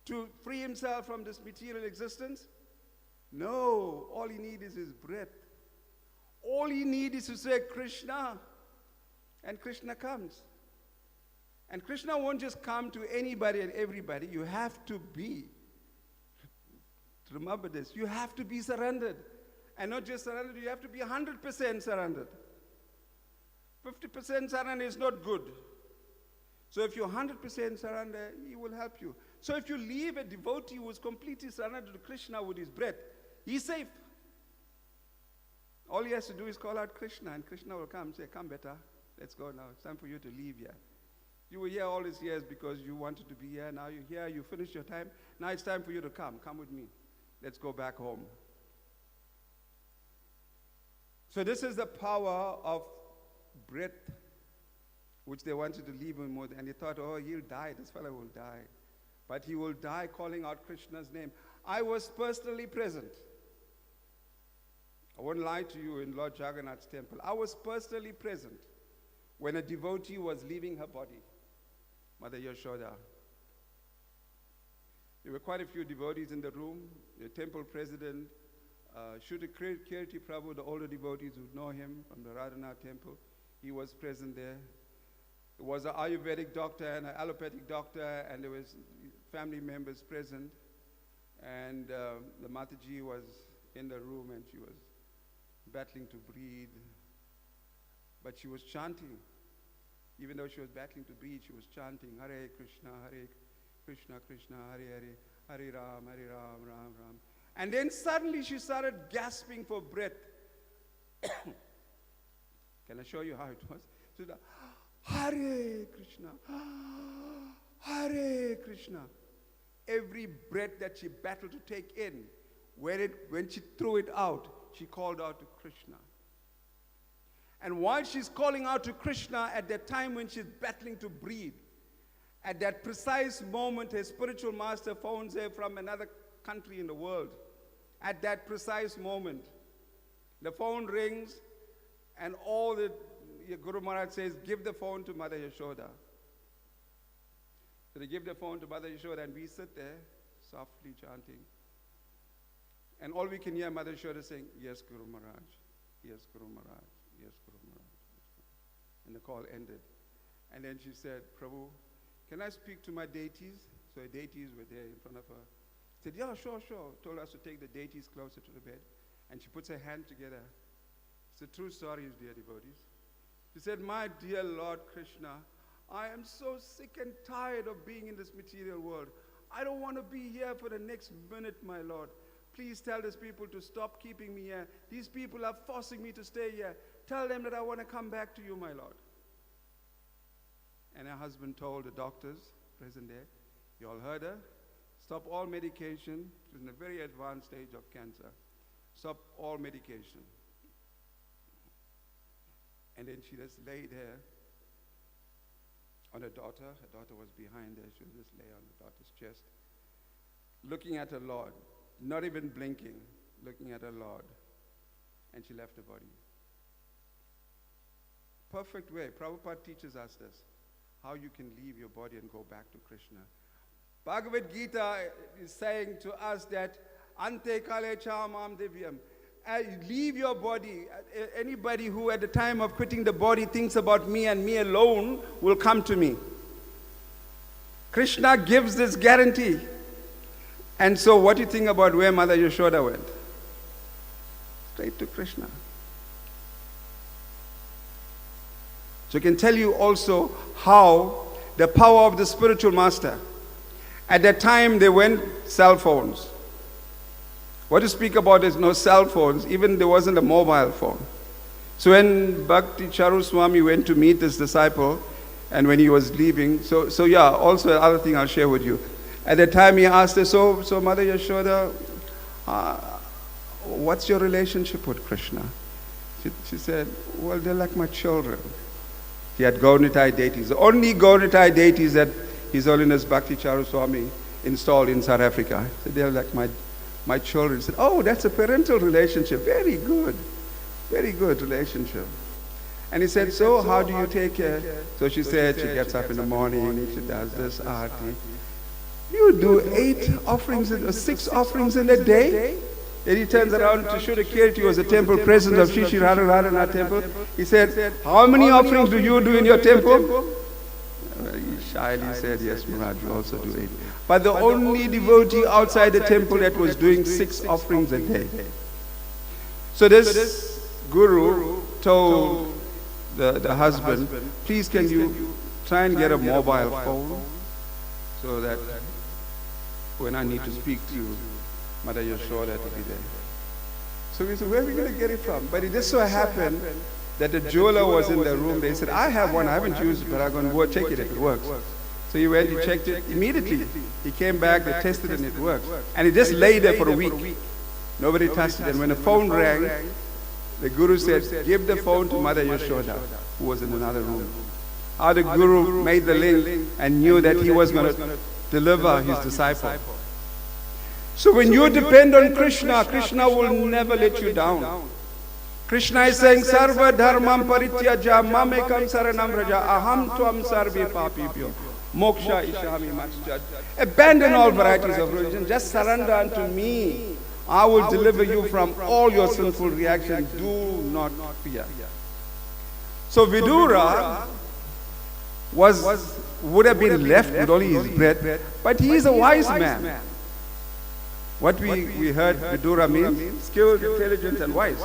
to free himself from this material existence? No, all he needs is his breath. All he needs is to say Krishna, and Krishna comes. And Krishna won't just come to anybody and everybody. You have to be. Remember this. You have to be surrendered. And not just surrendered, you have to be 100% surrendered. 50% surrender is not good. So if you're 100% surrender, he will help you. So if you leave a devotee who is completely surrendered to Krishna with his breath, he's safe. All he has to do is call out Krishna, and Krishna will come and say, come better, let's go now. It's time for you to leave here. You were here all these years because you wanted to be here. Now you're here, you finished your time. Now it's time for you to come. Come with me. Let's go back home. So this is the power of breath, which they wanted to leave him with. And they thought, oh, he'll die. This fellow will die. But he will die calling out Krishna's name. I was personally present. I won't lie to you in Lord Jagannath's temple. I was personally present when a devotee was leaving her body, Mother Yashoda. There were quite a few devotees in the room. The temple president, Shuddha Kirti Prabhu, the older devotees who know him from the Radhanath temple, he was present there. There was an Ayurvedic doctor and an allopathic doctor, and there was family members present. And the Mataji was in the room, and she was battling to breathe. But she was chanting. Even though she was battling to breathe, she was chanting, Hare Krishna, Krishna, Hare Hare, Hare Ram, Ram Ram. And then suddenly she started gasping for breath. Can I show you how it was? So the, Hare Krishna, Hare Krishna. Every breath that she battled to take in, when she threw it out, she called out to Krishna. And while she's calling out to Krishna at that time when she's battling to breathe, at that precise moment, her spiritual master phones her from another country in the world. At that precise moment, the phone rings, and all the Guru Maharaj says, give the phone to Mother Yashoda. So they give the phone to Mother Yashoda, and we sit there, softly chanting. And all we can hear Mother Yashoda saying, yes, Guru Maharaj, yes, Guru Maharaj, yes, Guru Maharaj. And the call ended. And then she said, Prabhu, can I speak to my deities? So her deities were there in front of her. She said, yeah, sure. Told us to take the deities closer to the bed. And she puts her hand together. It's a true story, dear devotees. She said, my dear Lord Krishna, I am so sick and tired of being in this material world. I don't want to be here for the next minute, my Lord. Please tell these people to stop keeping me here. These people are forcing me to stay here. Tell them that I want to come back to you, my Lord. And her husband told the doctors present there, you all heard her, stop all medication. She was in a very advanced stage of cancer. Stop all medication. And then she just laid there on her daughter. Her daughter was behind her. She was just lay on her daughter's chest, looking at her Lord, not even blinking, looking at her Lord. And she left the body. Perfect way. Prabhupada teaches us this. how you can leave your body and go back to Krishna. Bhagavad Gita is saying to us that ante kale chamam divyam. Leave your body. Anybody who at the time of quitting the body thinks about me and me alone will come to me. Krishna gives this guarantee. And so what do you think about where Mother Yashoda went? Straight to Krishna. So I can tell you also how the power of the spiritual master. At that time there weren't cell phones. What to speak about is no cell phones, even there wasn't a mobile phone. So when Bhakti Charu Swami went to meet this disciple, and when he was leaving, so yeah, also another thing I'll share with you. At that time he asked her, so Mother Yashoda, what's your relationship with Krishna? She said, well, they're like my children. He had Gaurnitai deities. The only Gaurnitai deities that His Holiness Bhakti Charu Swami installed in South Africa. He said, they're like my children. He said, oh, that's a parental relationship. Very good relationship. And he said, so how do you take care? So she said, she gets up in the morning, she does this arti. You do 6 offerings in a day? Then he turns around to show the Kirti, he was a temple president of Shishi Radharana temple. He said, how many offerings do you do in your temple? He shyly said, yes, Maharaj, you also do 8. But the only devotee outside the temple that was doing 6 offerings a day. So this guru told the husband, please can you try and get a mobile phone so that when I need to speak to Mother Yashoda to be there. So we said, where are we going to get it from? But it just so happened that the jeweler was in the room. They said, I have one, I haven't used it, but I'm going to go check it if it works. So he went, he checked it immediately. He came back, they tested it and it worked. And it just lay there for a week. Nobody touched it. And when the phone rang, the guru said, give the phone to Mother Yashoda, who was in another room. How the guru made the link and knew that he was going to deliver his disciple. So when you depend on Krishna, Krishna will never let you down. Krishna is saying, Sarva dharmam parityaja mamekam saranam raja aham tvam sarve papibhyo moksha ishami machjad. Abandon all varieties of religion, just surrender unto me. I will deliver you from all your sinful reactions. Do not fear. So Vidura would have been left with only his bread, but he is a wise man. What we heard Vidura means skilled, intelligent, and wise.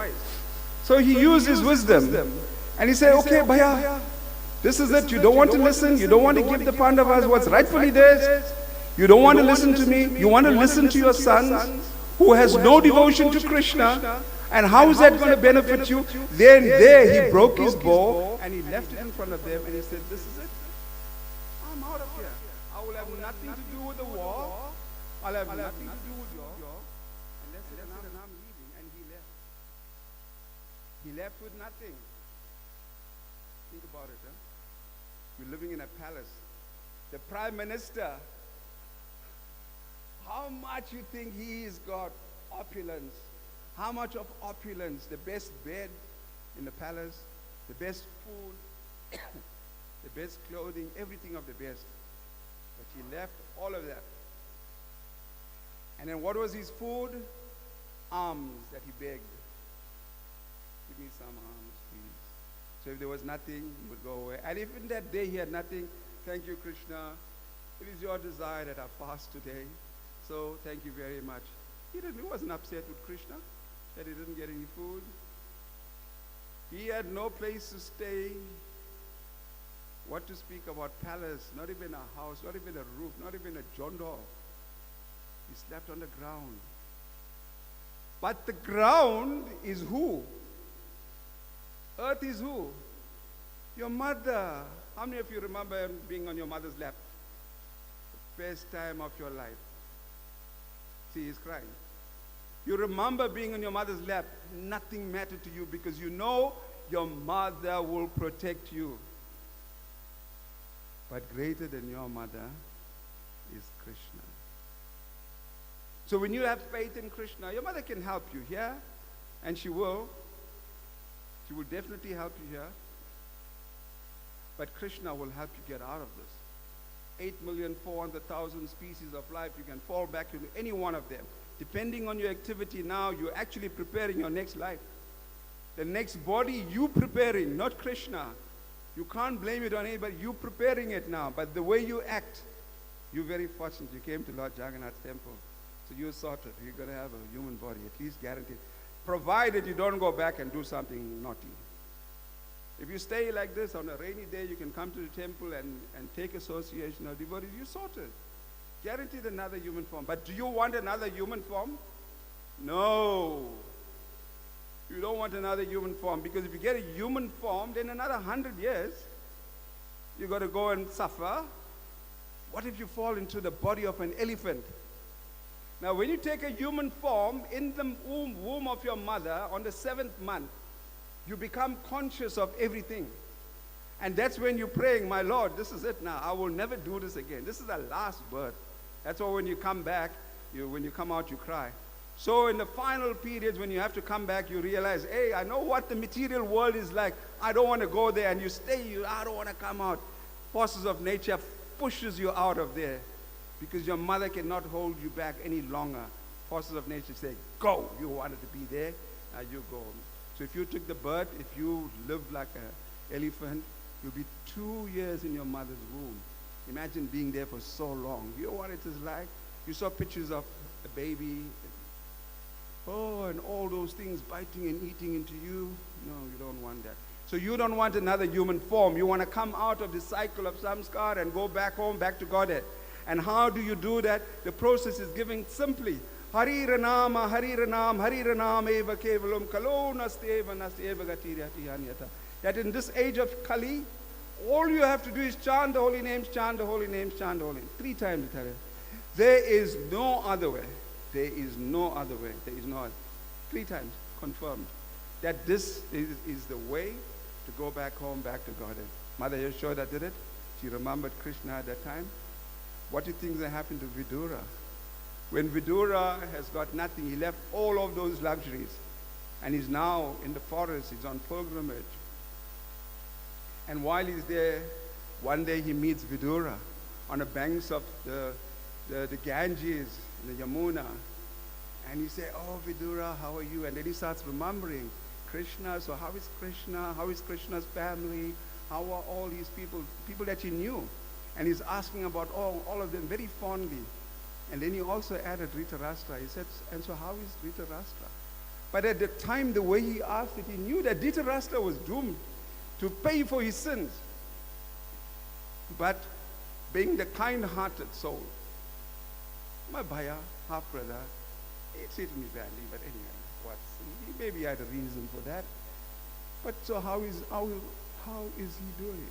So he used his wisdom and he said, okay, Bhaya, this is it. You don't want to listen. You don't want to give the Pandavas what's rightfully theirs. You don't want to listen to me. You want to listen to your sons who has no devotion to Krishna. And how is that going to benefit you? Then there he broke his bow and he left it in front of them and he said, this is it. I'm out of here. I will have nothing to do with the war. I'll have nothing to do with you. And that's it, and I'm leaving. And he left. He left with nothing. Think about it, huh? We're living in a palace. The Prime Minister, how much you think he has got opulence? How much of opulence? The best bed in the palace, the best food, the best clothing, everything of the best. But he left all of that. And then what was his food? Alms that he begged. Give me some alms, please. So if there was nothing, he would go away. And if in that day he had nothing, thank you, Krishna. It is your desire that I fast today. So thank you very much. He wasn't upset with Krishna that he didn't get any food. He had no place to stay. What to speak about palace, not even a house, not even a roof, not even a jondo. He slept on the ground. But the ground is who? Earth is who? Your mother. How many of you remember being on your mother's lap? The best time of your life. See, he's crying. You remember being on your mother's lap. Nothing mattered to you because you know your mother will protect you. But greater than your mother is Krishna. So when you have faith in Krishna, your mother can help you here, and she will. She will definitely help you here. But Krishna will help you get out of this. 8,400,000 species of life, you can fall back into any one of them. Depending on your activity now, you're actually preparing your next life. The next body, you preparing, not Krishna. You can't blame it on anybody. You preparing it now. But the way you act, you're very fortunate. You came to Lord Jagannath's temple. So you're sorted. You're going to have a human body, at least guaranteed. Provided you don't go back and do something naughty. If you stay like this on a rainy day, you can come to the temple and take association of devotees. You're sorted. Guaranteed another human form. But do you want another human form? No. You don't want another human form, because if you get a human form, then another 100 years, you've got to go and suffer. What if you fall into the body of an elephant? Now, when you take a human form in the womb of your mother on the 7th month, you become conscious of everything. And that's when you're praying, my Lord, this is it now. I will never do this again. This is the last birth. That's why when you come back, when you come out, you cry. So in the final periods, when you have to come back, you realize, hey, I know what the material world is like. I don't want to go there. And you stay, I don't want to come out. Forces of nature pushes you out of there, because your mother cannot hold you back any longer. Forces of nature say, go. You wanted to be there, now you go. So if you took the birth, if you lived like an elephant, you'll be 2 years in your mother's womb. Imagine being there for so long. You know what it is like? You saw pictures of a baby, and all those things biting and eating into you. No, you don't want that. So you don't want another human form. You want to come out of the cycle of samskar and go back home, back to Godhead. And how do you do that? The process is given simply. Hari Ranama, Hari Ranam, Hari Ranam eva kevalam kalo nasteva nasteva gatiriyati hanyata. That in this age of Kali, all you have to do is chant the holy names, chant the holy names, chant the holy names. 3 times you tell it. There is no other way. There is no other way. There is no other. 3 times confirmed that this is the way to go back home, back to Godhead. Mother Yashoda did it. She remembered Krishna at that time. What do you think that happened to Vidura? When Vidura has got nothing, he left all of those luxuries. And he's now in the forest. He's on pilgrimage. And while he's there, one day he meets Vidura on the banks of the Ganges, the Yamuna. And he said, oh, Vidura, how are you? And then he starts remembering Krishna. So how is Krishna? How is Krishna's family? How are all these people that he knew? And he's asking about all of them very fondly. And then he also added Dhritarashtra. He said, and so how is Dhritarashtra? But at the time, the way he asked it, he knew that Dhritarashtra was doomed to pay for his sins. But being the kind-hearted soul, my bhaiya, half-brother, he treated me badly, but anyway, maybe he had a reason for that. But so how is he doing?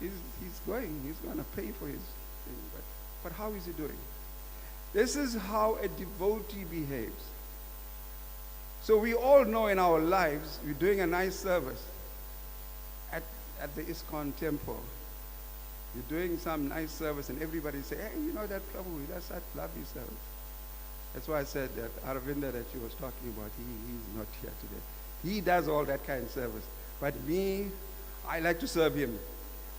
He's going to pay for his thing, but how is he doing? This is how a devotee behaves. So we all know in our lives, we're doing a nice service at the ISKCON temple. You're doing some nice service and everybody say, hey, you know that Prabhu, he does that lovely service. That's why I said that Aravinda that you was talking about, he's not here today. He does all that kind of service. But me, I like to serve him.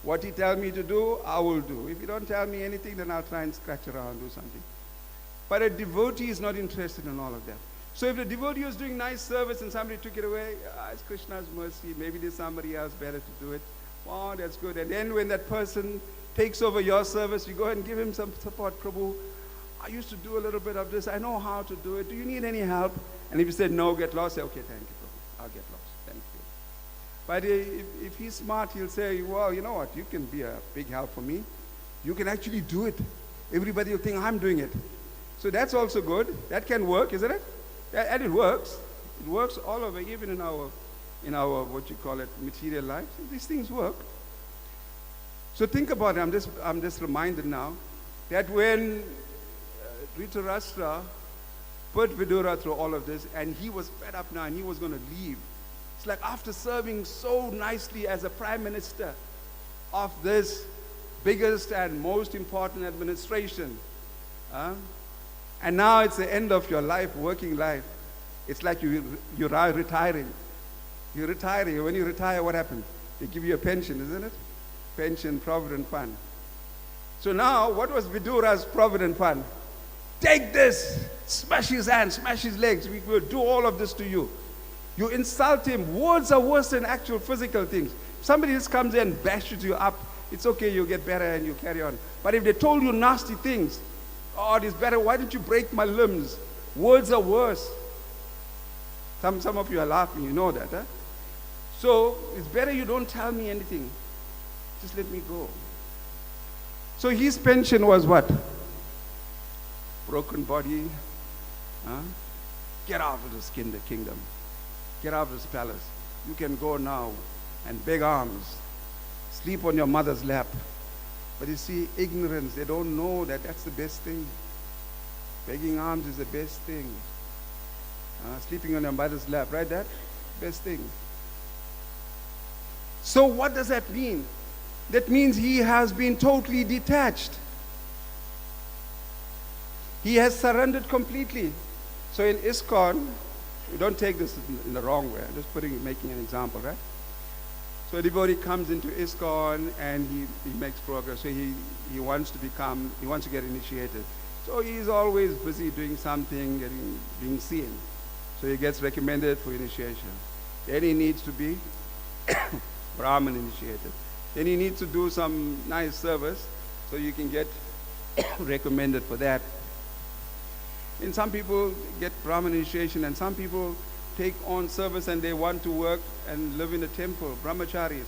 What he tells me to do, I will do. If he don't tell me anything, then I'll try and scratch around, do something. But a devotee is not interested in all of that. So if the devotee was doing nice service and somebody took it away, it's Krishna's mercy. Maybe there's somebody else better to do it. Wow, that's good. And then when that person takes over your service, you go ahead and give him some support. Prabhu, I used to do a little bit of this. I know how to do it. Do you need any help? And if you said no, get lost, say, okay, thank you, Prabhu. I'll get lost. Thank you. But if he's smart, he'll say, well, you know what? You can be a big help for me. You can actually do it. Everybody will think I'm doing it. So that's also good. That can work, isn't it? And it works. It works all over, even in our what you call it, material life. These things work. So think about it. I'm just reminded now that when Dhritarashtra put Vidura through all of this, and he was fed up now, and he was going to leave. It's like after serving so nicely as a prime minister of this biggest and most important administration, and now it's the end of your life, working life. It's like you're retiring. You're retiring. When you retire, what happens? They give you a pension, isn't it? pension provident fund. So now, what was Vidura's provident fund? Take this, smash his hands, smash his legs, we will do all of this to you. You insult him. Words are worse than actual physical things. If somebody just comes in and bashes you up, it's okay, you get better and you carry on. But if they told you nasty things, oh, it's better, why didn't you break my limbs? Words are worse. Some of you are laughing, you know that, huh? So, it's better you don't tell me anything. Just let me go. So his pension was what? Broken body. Huh? Get out of this kingdom. Get out of this palace. You can go now and beg alms. Sleep on your mother's lap. But you see, ignorance, they don't know that that's the best thing. Begging alms is the best thing. Sleeping on your mother's lap, right? That best thing. So what does that mean? That means he has been totally detached. He has surrendered completely. So in ISKCON, we don't take this in the wrong way. I'm just making an example, right? So a devotee comes into ISKCON and he makes progress. So he wants to get initiated. So he's always busy doing something, being seen. So he gets recommended for initiation. Then he needs to be Brahmin initiated. Then he needs to do some nice service, so you can get recommended for that. And some people get Brahmin initiation, and some people take on service and they want to work and live in a temple, brahmacharis.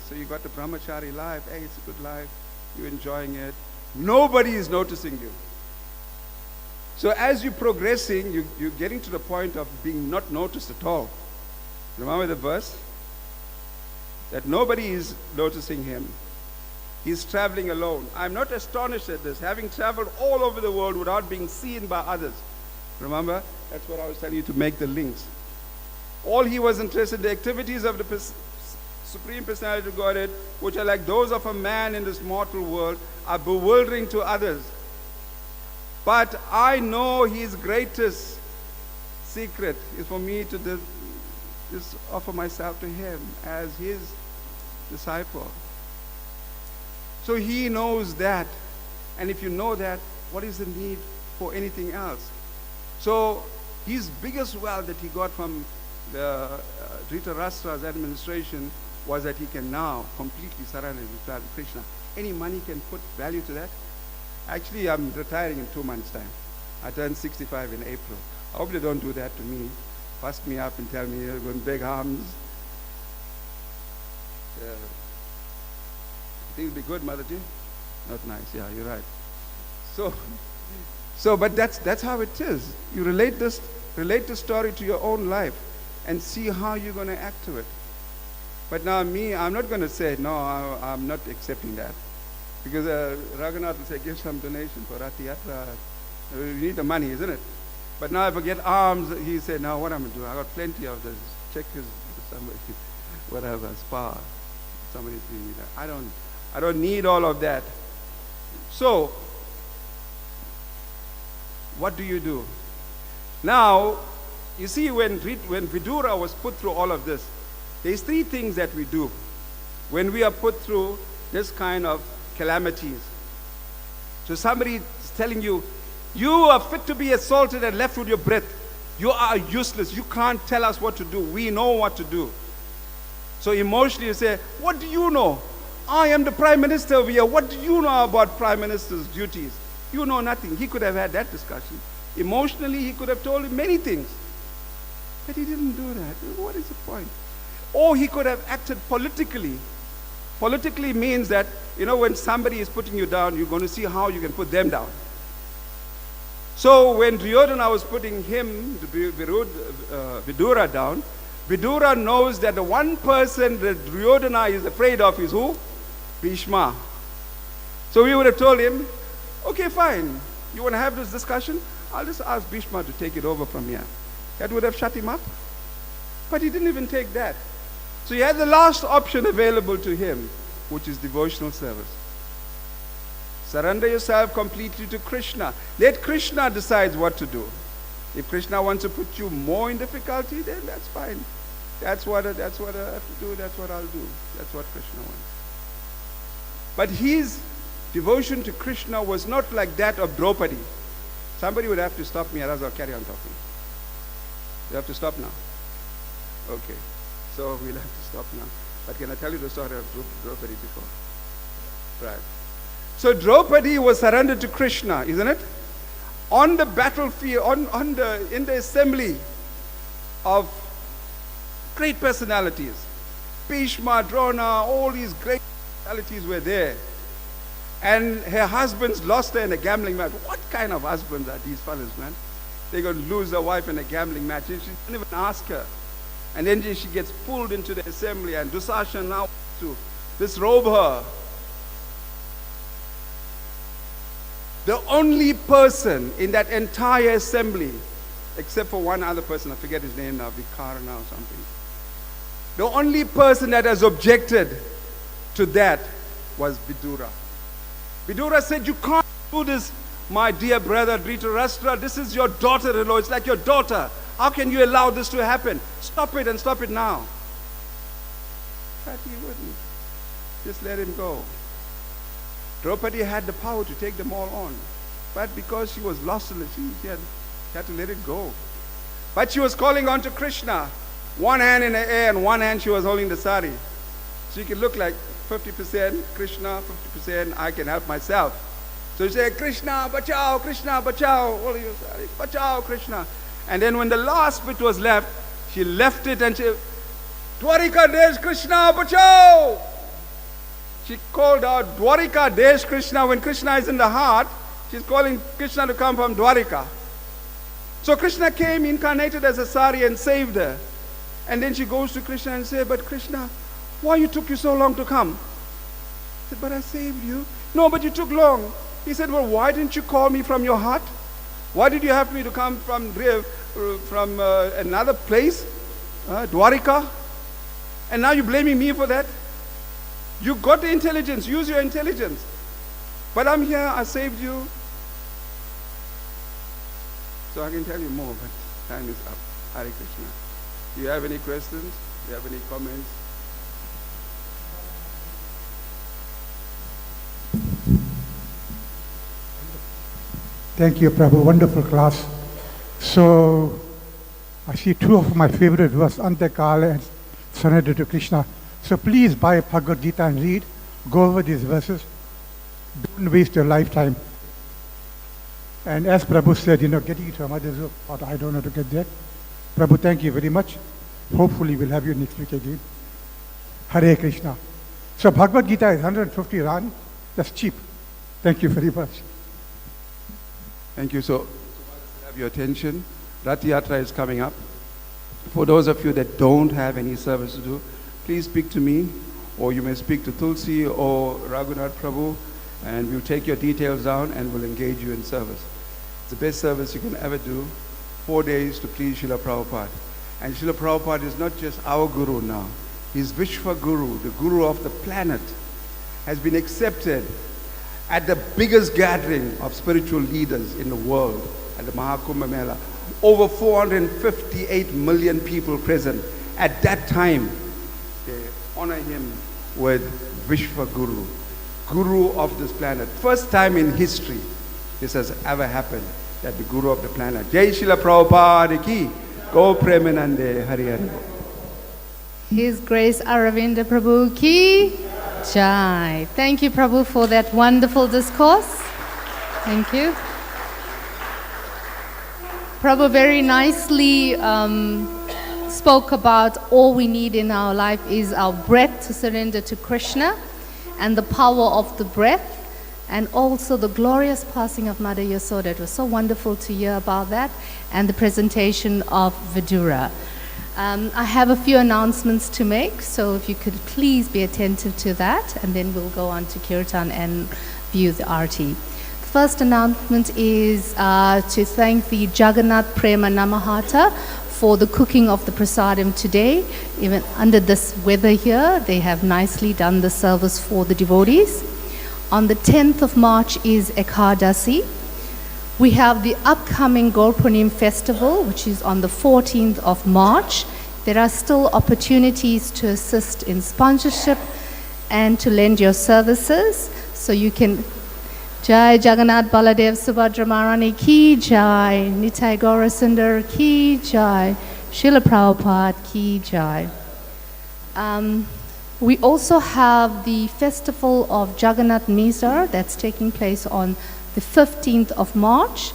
So you got the brahmachari life. Hey, it's a good life. You're enjoying it. Nobody is noticing you. So as you're progressing, you're getting to the point of being not noticed at all. Remember the verse? That nobody is noticing him. He's traveling alone. I'm not astonished at this, having traveled all over the world without being seen by others. Remember? That's what I was telling you, to make the links. All he was interested in, the activities of the Supreme Personality of Godhead, which are like those of a man in this mortal world, are bewildering to others. But I know his greatest secret is for me to just offer myself to him as his disciple. So he knows that. And if you know that, what is the need for anything else? So his biggest wealth that he got from the Dhritarashtra's administration was that he can now completely surrender himself to Krishna. Any money can put value to that. Actually, I'm retiring in 2 months' time. I turn 65 in April. I hope they don't do that to me. Bust me up and tell me you're going to beg alms. I think it'll be good, Motherji. Not nice. Yeah, you're right. But that's how it is. You relate the story to your own life and see how you're going to act to it. But now I'm not going to say, no, I'm not accepting that. Because Jagannath will say, give some donation for Rath Yatra. We need the money, isn't it? But now if I get alms, he said, now what am I going to do? I got plenty of this. Check his, somebody, whatever, spa. Somebody, I don't need all of that. So, what do you do? Now, you see, when Vidura was put through all of this, there's 3 things that we do when we are put through this kind of calamities. So somebody is telling you, you are fit to be assaulted and left with your breath. You are useless. You can't tell us what to do. We know what to do. So emotionally you say, what do you know? I am the Prime Minister over here. What do you know about Prime Minister's duties? You know nothing. He could have had that discussion. Emotionally, he could have told him many things. But he didn't do that. What is the point? Or he could have acted politically. Politically means that, when somebody is putting you down, you're going to see how you can put them down. So when Duryodhana was putting him, Vidura, down, Vidura knows that the one person that Duryodhana is afraid of is who? Bhishma. So we would have told him, okay, fine. You want to have this discussion? I'll just ask Bhishma to take it over from here. That would have shut him up. But he didn't even take that. So he had the last option available to him, which is devotional service. Surrender yourself completely to Krishna. Let Krishna decide what to do. If Krishna wants to put you more in difficulty, then that's fine. That's what I have to do. That's what I'll do. That's what Krishna wants. But his devotion to Krishna was not like that of Draupadi. Somebody would have to stop me, otherwise I'll carry on talking. You have to stop now. Okay. So we'll have to stop now. But can I tell you the story of Draupadi before? Right. So Draupadi was surrendered to Krishna, isn't it? On the battlefield, in the assembly of great personalities. Bhishma, Drona, all these great personalities were there. And her husbands lost her in a gambling match. What kind of husbands are these fellas, man? They're going to lose their wife in a gambling match. And she didn't even ask her. And then she gets pulled into the assembly, and Dusashan now wants to disrobe her. The only person in that entire assembly, except for one other person, I forget his name now, Vikarna or something. The only person that has objected to that was Vidura. Vidura said, you can't do this, my dear brother Dhritarashtra. This is your daughter-in-law. It's like your daughter. How can you allow this to happen? Stop it, and stop it now. But he wouldn't. Just let him go. Draupadi had the power to take them all on. But because she was lost in it, she had to let it go. But she was calling on to Krishna. One hand in the air and one hand she was holding the sari. So you can look like 50% Krishna, 50% I can help myself. So she said, Krishna, bachao, Krishna, bachao. Holding the sari, bachao, Krishna. And then when the last bit was left, she left it and she, Dwarika Desh Krishna, bachao. She called out Dwarika Desh Krishna. When Krishna is in the heart, she's calling Krishna to come from Dwarika. So Krishna came incarnated as a sari and saved her. And then she goes to Krishna and says, but Krishna, why took you so long to come? He said, but I saved you. No, but you took long. He said, well, why didn't you call me from your heart? Why did you have me to come from another place, Dwarika? And now you're blaming me for that? You got the intelligence. Use your intelligence. But I'm here. I saved you. So I can tell you more, but time is up. Hare Krishna. Do you have any questions? Do you have any comments? Thank you, Prabhu. Wonderful class. So, I see two of my favorite verses, Antakala and Surrender to Krishna. So please buy Bhagavad Gita and read. Go over these verses. Don't waste your lifetime. And as Prabhu said, getting to a mother's thought, I don't know to get there. Prabhu, thank you very much. Hopefully we'll have you next week again. Hare Krishna. So Bhagavad Gita is 150 Rand. That's cheap. Thank you very much. Thank you. So, have your attention. Rath Yatra is coming up. For those of you that don't have any service to do, please speak to me, or you may speak to Tulsi or Raghunath Prabhu, and we'll take your details down and we'll engage you in service. It's the best service you can ever do. 4 days to please Srila Prabhupada. And Srila Prabhupada is not just our guru now. He's Vishwa Guru, the guru of the planet, has been accepted at the biggest gathering of spiritual leaders in the world, at the Mahakumbh Mela. Over 458 million people present. At that time, they honor him with Vishwa Guru, guru of this planet. First time in history this has ever happened, that the guru of the planet. Jai Srila Prabhupada ki, Go Premanande, Hari Hari. His Grace Aravinda Prabhu ki Jai. Thank you, Prabhu, for that wonderful discourse. Thank you. Prabhu very nicely spoke about all we need in our life is our breath to surrender to Krishna, and the power of the breath, and also the glorious passing of Mother Yasoda. It was so wonderful to hear about that, and the presentation of Vidura. I have a few announcements to make, so if you could please be attentive to that, and then we'll go on to Kirtan and view the arti. The first announcement is to thank the Jagannath Prema Namahata for the cooking of the prasadam today. Even under this weather here, they have nicely done the service for the devotees. On the 10th of March is Ekadasi. We have the upcoming Gaur Purnim festival, which is on the 14th of March There are still opportunities to assist in sponsorship and to lend your services. So you can Jai Jagannath Baladev Subhadra Maharani Ki Jai, Nitai Gaura Sundar Ki Jai, Srila Prabhupada Ki Jai. We also have the festival of Jagannath Mizar that's taking place on the 15th of March.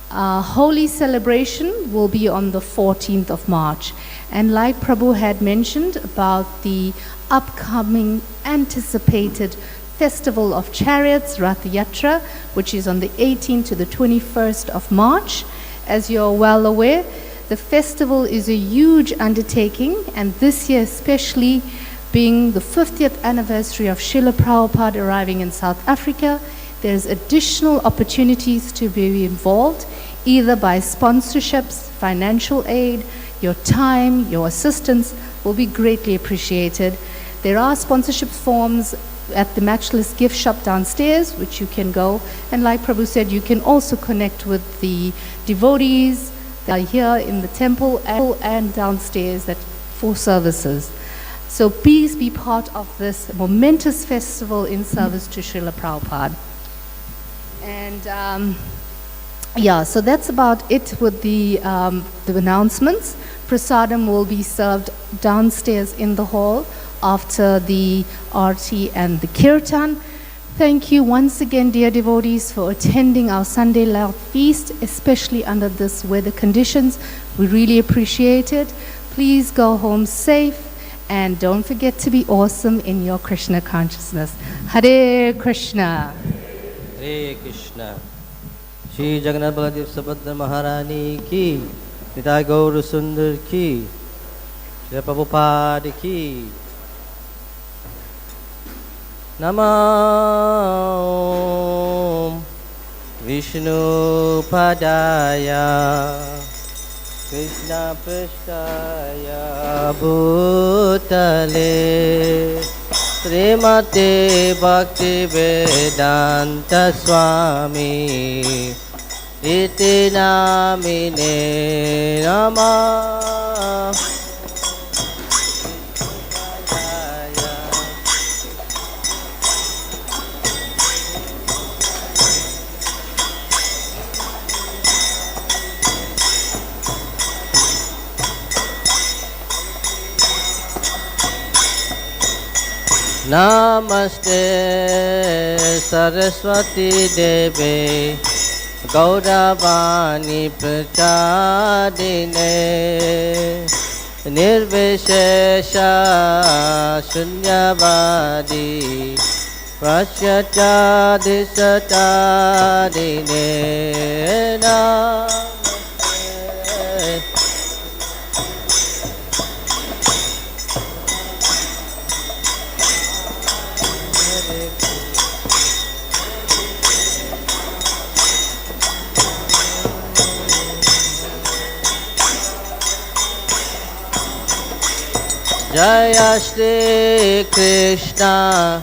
Holy celebration will be on the 14th of March. And like Prabhu had mentioned about the upcoming anticipated Festival of Chariots, Rath Yatra, which is on the 18th to the 21st of March. As you're well aware, the festival is a huge undertaking, and this year especially being the 50th anniversary of Srila Prabhupada arriving in South Africa, there's additional opportunities to be involved, either by sponsorships, financial aid, your time, your assistance will be greatly appreciated. There are sponsorship forms at the Matchless Gift Shop downstairs, which you can go. And like Prabhu said, you can also connect with the devotees that are here in the temple and downstairs for services. So please be part of this momentous festival in service to Srila Prabhupada. And so that's about it with the announcements. Prasadam will be served downstairs in the hall after the Aarti and the Kirtan. Thank you once again, dear devotees, for attending our Sunday Love Feast, especially under this weather conditions. We really appreciate it. Please go home safe, and don't forget to be awesome in your Krishna consciousness. Hare Krishna. Hare Krishna. Shri Jagannath Baladev Subhadra Maharani Ki, Nitai Gaura Sundar Ki, Srila Prabhupada Ki. Namo Vishnu Padaya Krishna Prasthaya Bhutale Srimate Bhakti Vedanta Swami Iti Namine Namah Namaste Saraswati Deve Gauravani Prachadine Nirvishesha Shunyavadi Prashyachadisatadine Namaste Jaya Shri Krishna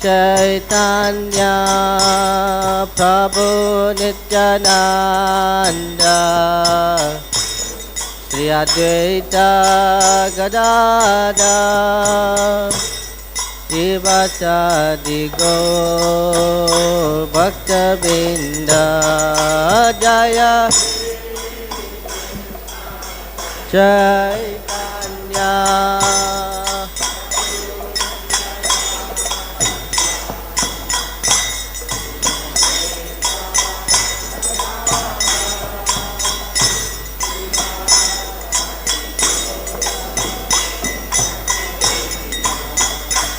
Chaitanya Prabhu Nityananda Shri Advaita Gadadhar Srivasadi Gaur Bhakta Binda Jaya Chaitanya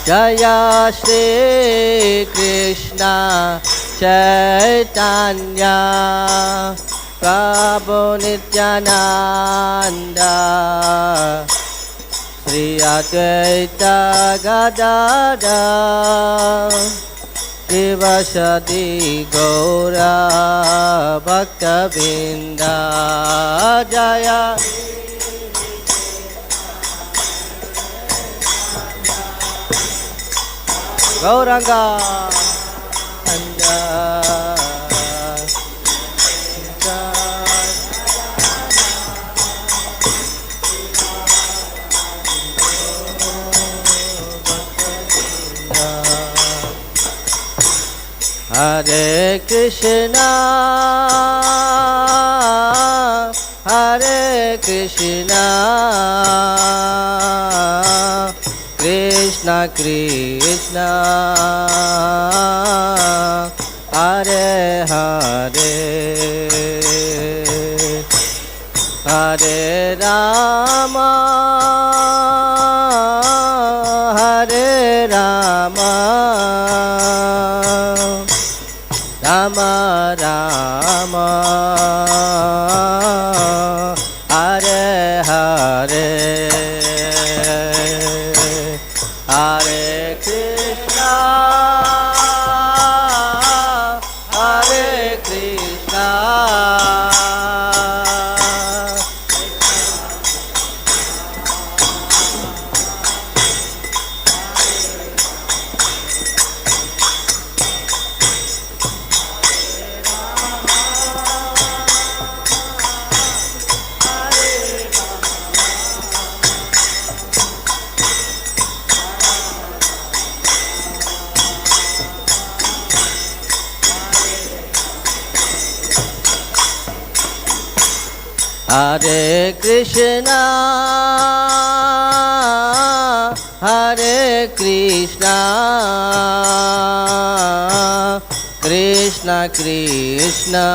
Jaya Shri Krishna Chaitanya Prabhu Nityananda Sri Advaita Gadadhar Srivasadi Gaura Bhakta Binda Jaya Gauranga Anda Hare Krishna, Hare Krishna, Krishna Krishna, Hare Hare, Hare Rama, Hare Rama, Rama Rama, Hare Hare, Hare Krishna, Hare Krishna, Hare Krishna, Hare Krishna, Krishna Krishna,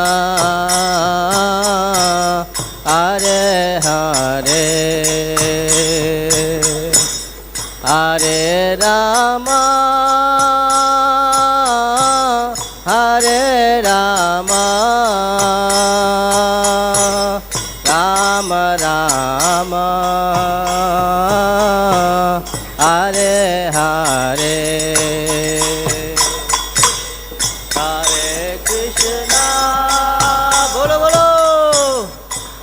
Hare Hare, Hare Rama, Hare Rama, Rama Rama, Hare Hare, Hare Krishna, bolo bolo,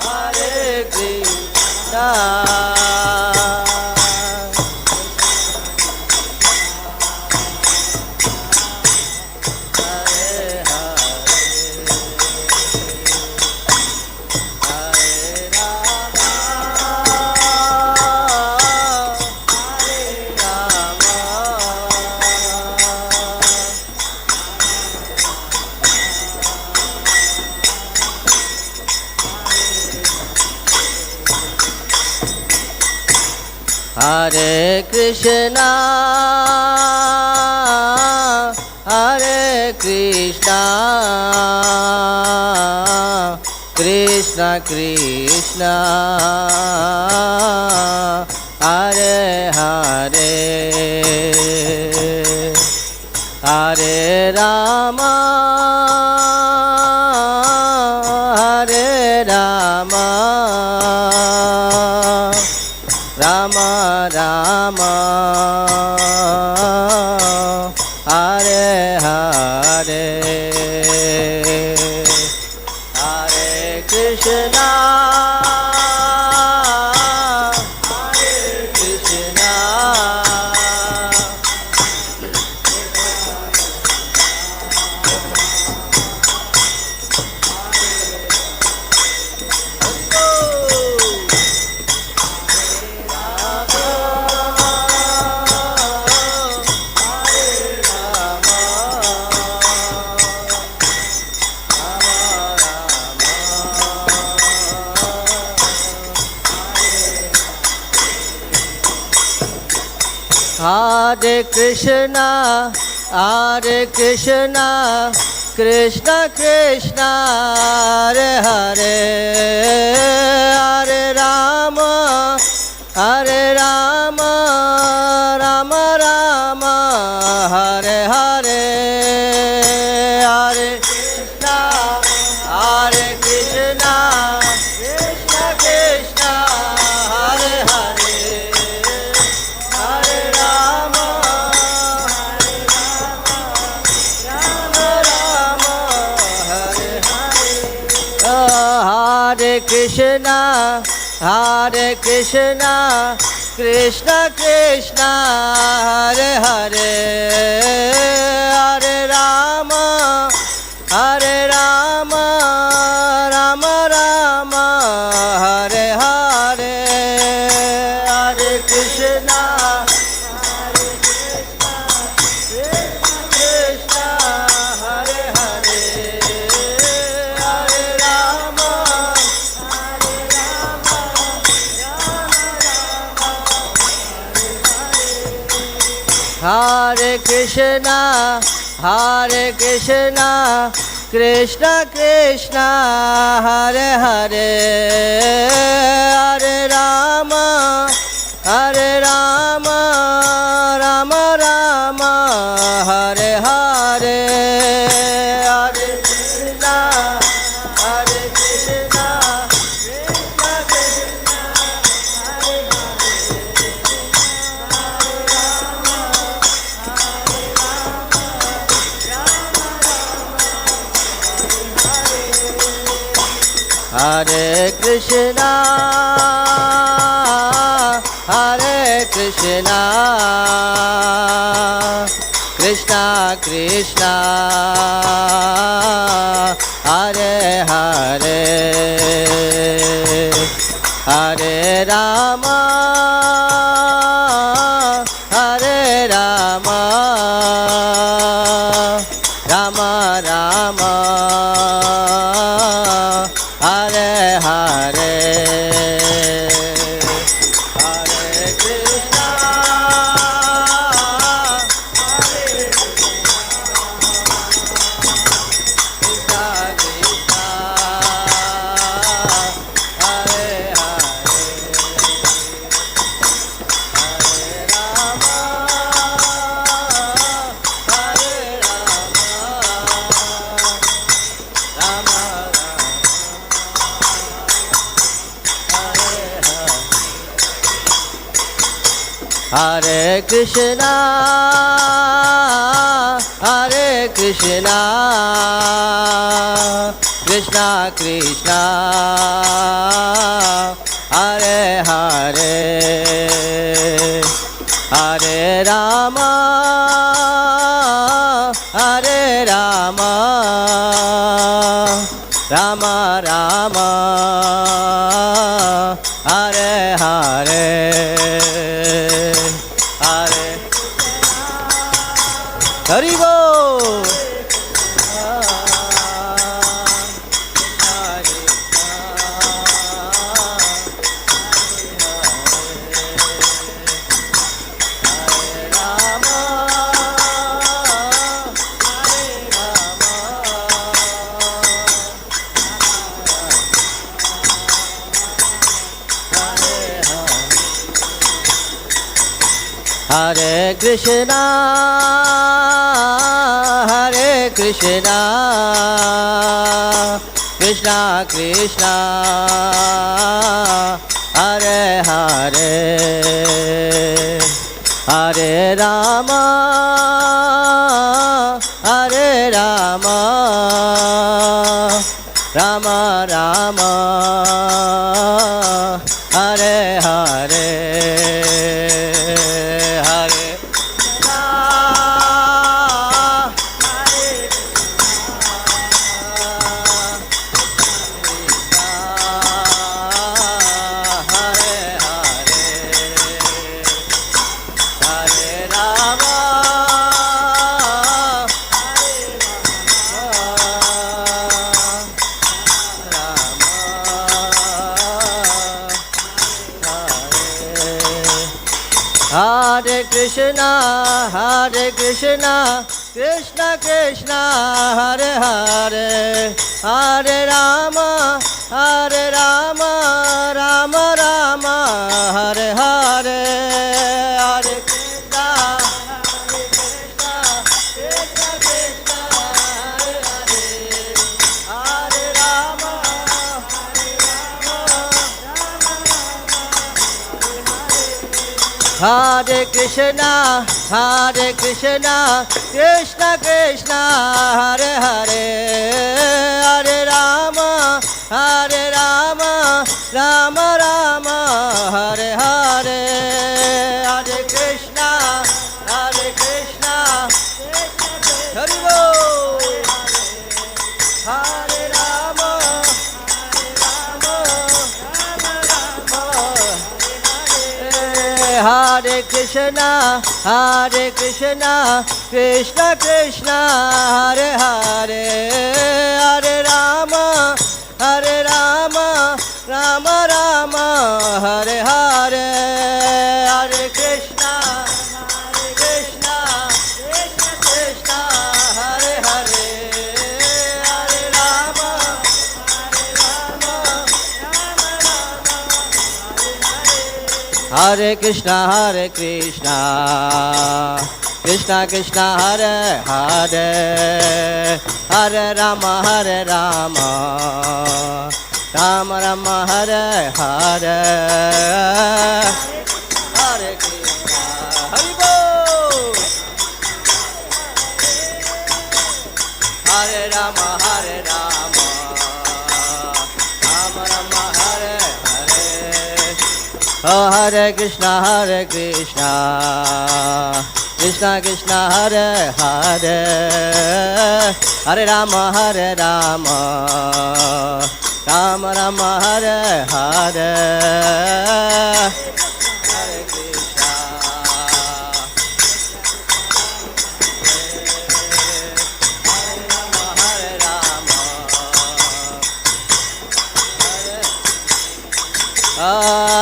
Hare Krishna, Hare Krishna, Hare Krishna, Krishna Krishna, Hare Hare, Hare Rama, Hare Rama, Rama Rama, Hare Hare, Hare Krishna, Hare Krishna, Hare Krishna, Hare Krishna, Krishna Krishna, Hare Hare, Hare Rama, Hare Rama, Rama Rama, Hare Hare, Hare Krishna, Hare Krishna, Krishna Krishna, Hare Hare, Hare Rama, Hare Rama, Hare Hare. Hare Krishna, Hare Krishna, Krishna Krishna, Hare Hare, Hare Rama, Hare Rama, Rama Rama, Hare Hare, Hare Krishna, Hare Krishna, Krishna Krishna, Hare Hare Krishna, Hare Krishna, Krishna Krishna, Hare Hare, Hare Rama, Hare Rama, Rama Rama, Hare Hare, Hare Krishna, Hare Krishna, Krishna Krishna, Hare Hare Krishna, Hare Krishna, Krishna Krishna, Hare Hare, Hare Rama, Hare Rama, Rama Rama, Hare Hare, Hare Krishna, Hare Krishna, Krishna, Hare Hare, Hare Rama, Hare Rama, Rama Hare Krishna, Hare Krishna, Krishna Krishna, Hare Hare, Hare Rama, Hare Rama, Rama Rama, Hare Hare, Hare Hari Bol. Hare Krishna, Hare Krishna, Krishna Krishna, Hare Hare, Hare Rama, Hare Rama, Rama Rama, Hare Hare. Hare Krishna, Hare Krishna, Krishna Krishna, Hare Hare, Hare Rama, Hare Rama, Rama Rama, Hare Hare, Hare Krishna, Hare Krishna, Krishna Krishna, Hare Hare, Hare Rama, Hare Hare Krishna, Hare Krishna, Krishna Krishna, Hare Hare, Hare Rama, Hare Rama, Rama Rama, Hare Hare, Hare Krishna, Hare Krishna, Hari Bol, Hare Rama, Hare Krishna, Hare Krishna, Krishna Krishna, Hare Hare, Hare Rama, Hare Rama, Rama Rama, Hare Hare, Hare Krishna, Hare Krishna, Hare Krishna, Krishna Krishna, Hare Hare, Hare Rama, Rama Rama, Hare Hare, Hare Krishna, Hari Bol. Hare Rama, Rama Rama, Hare Hare. Oh, Hare Krishna, Krishna Krishna, Hare Hare, Hare Rama, Rama Rama, Hare Hare,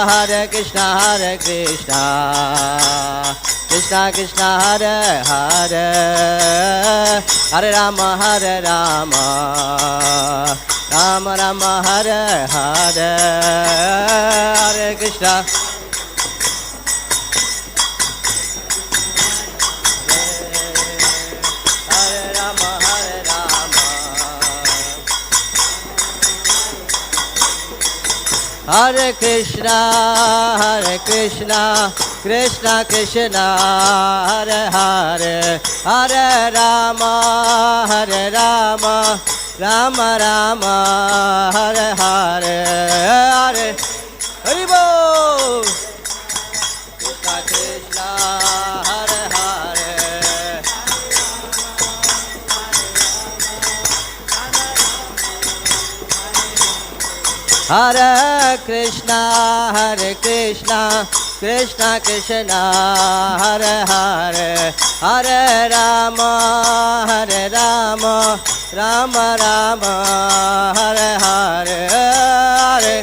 Hare Krishna. Hare Krishna, Krishna Krishna, Hare Hare, Hare Rama, Rama Rama, Hare Hare, Hare Krishna. Hare Rama, Rama. Hare Krishna, Krishna Krishna, Hare Hare, Hare Rama, Rama Rama, Hare Hare, Hare Hari Bol. Krishna Krishna, Hare Hare. Hare Krishna, Krishna Krishna, Hare Hare, Hare Rama, Rama Rama, Hare Hare, Hare.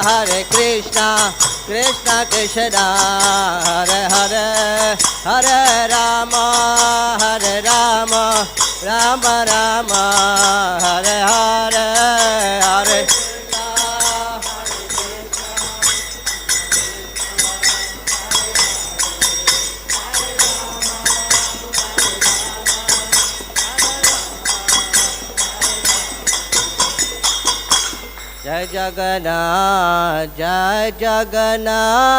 Hare Krishna, Krishna Krishna, Hare Hare, Hare Rama, Rama Rama, Hare Hare, Hare. Jai Jagannath, Jai Jagannath,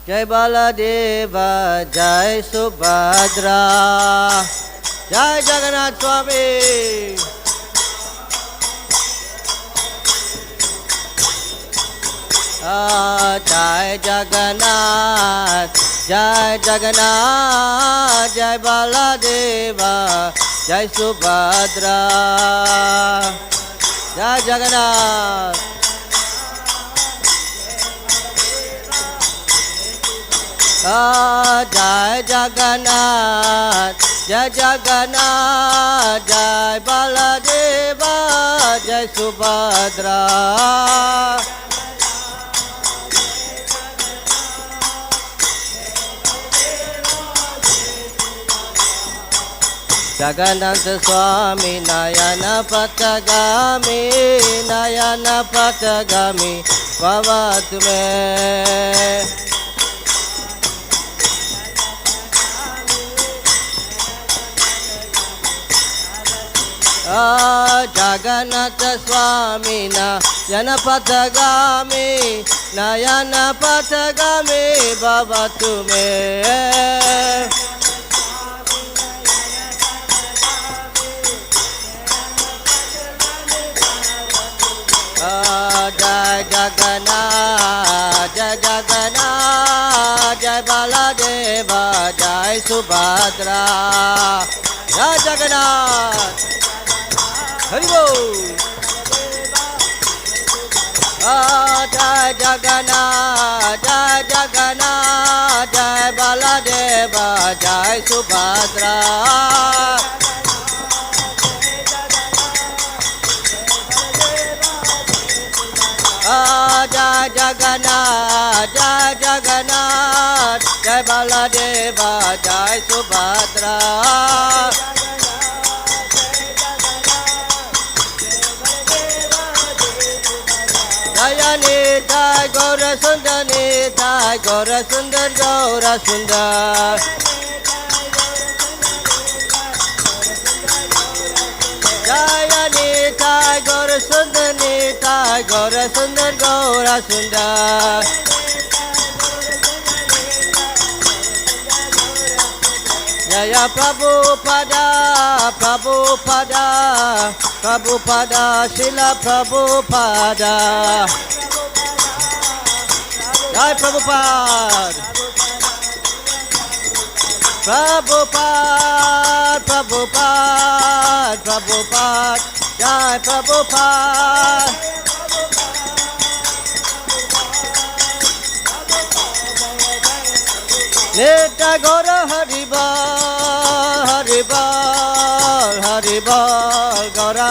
Jai Baladeva, Jai Subhadra, Jai Jagannath Swami. Jai Jagannath, Jai Jagannath, Jai Baladeva, Jai Subhadra. Jai Jagannath. Jai Jagannath, Jai Jagannath, Jai Baladeva, Jai Subhadra. Jagannath Swami, Nayana Patagami, Nayana Patagami, Bhavatu me. Jagannath Swami, Nayana Patagami, Nayana Patagami, Bhavatu me. Jai Jagannath, Jai Jagannath, Jai Baladeva, Jai Subhadra. Jai Jagannath, Hari Bol. Jai Jagannath, Jai Jagannath, Jai Baladeva, Jai Subhadra. Jai Jagannath, Gaura Sundar Nitai Gaura Sundar Gaura Sundar Jaya Nitai Gaura Sundar Nitai Gaura Sundar Gaura Sundar Jaya Prabhupada Prabhupada Prabhupada Srila Prabhupada Jai Prabhupada Prabhupada Prabhupada Prabhupada Jai Prabhupada Nitya Gaura Haribol Haribol Haribol Gaura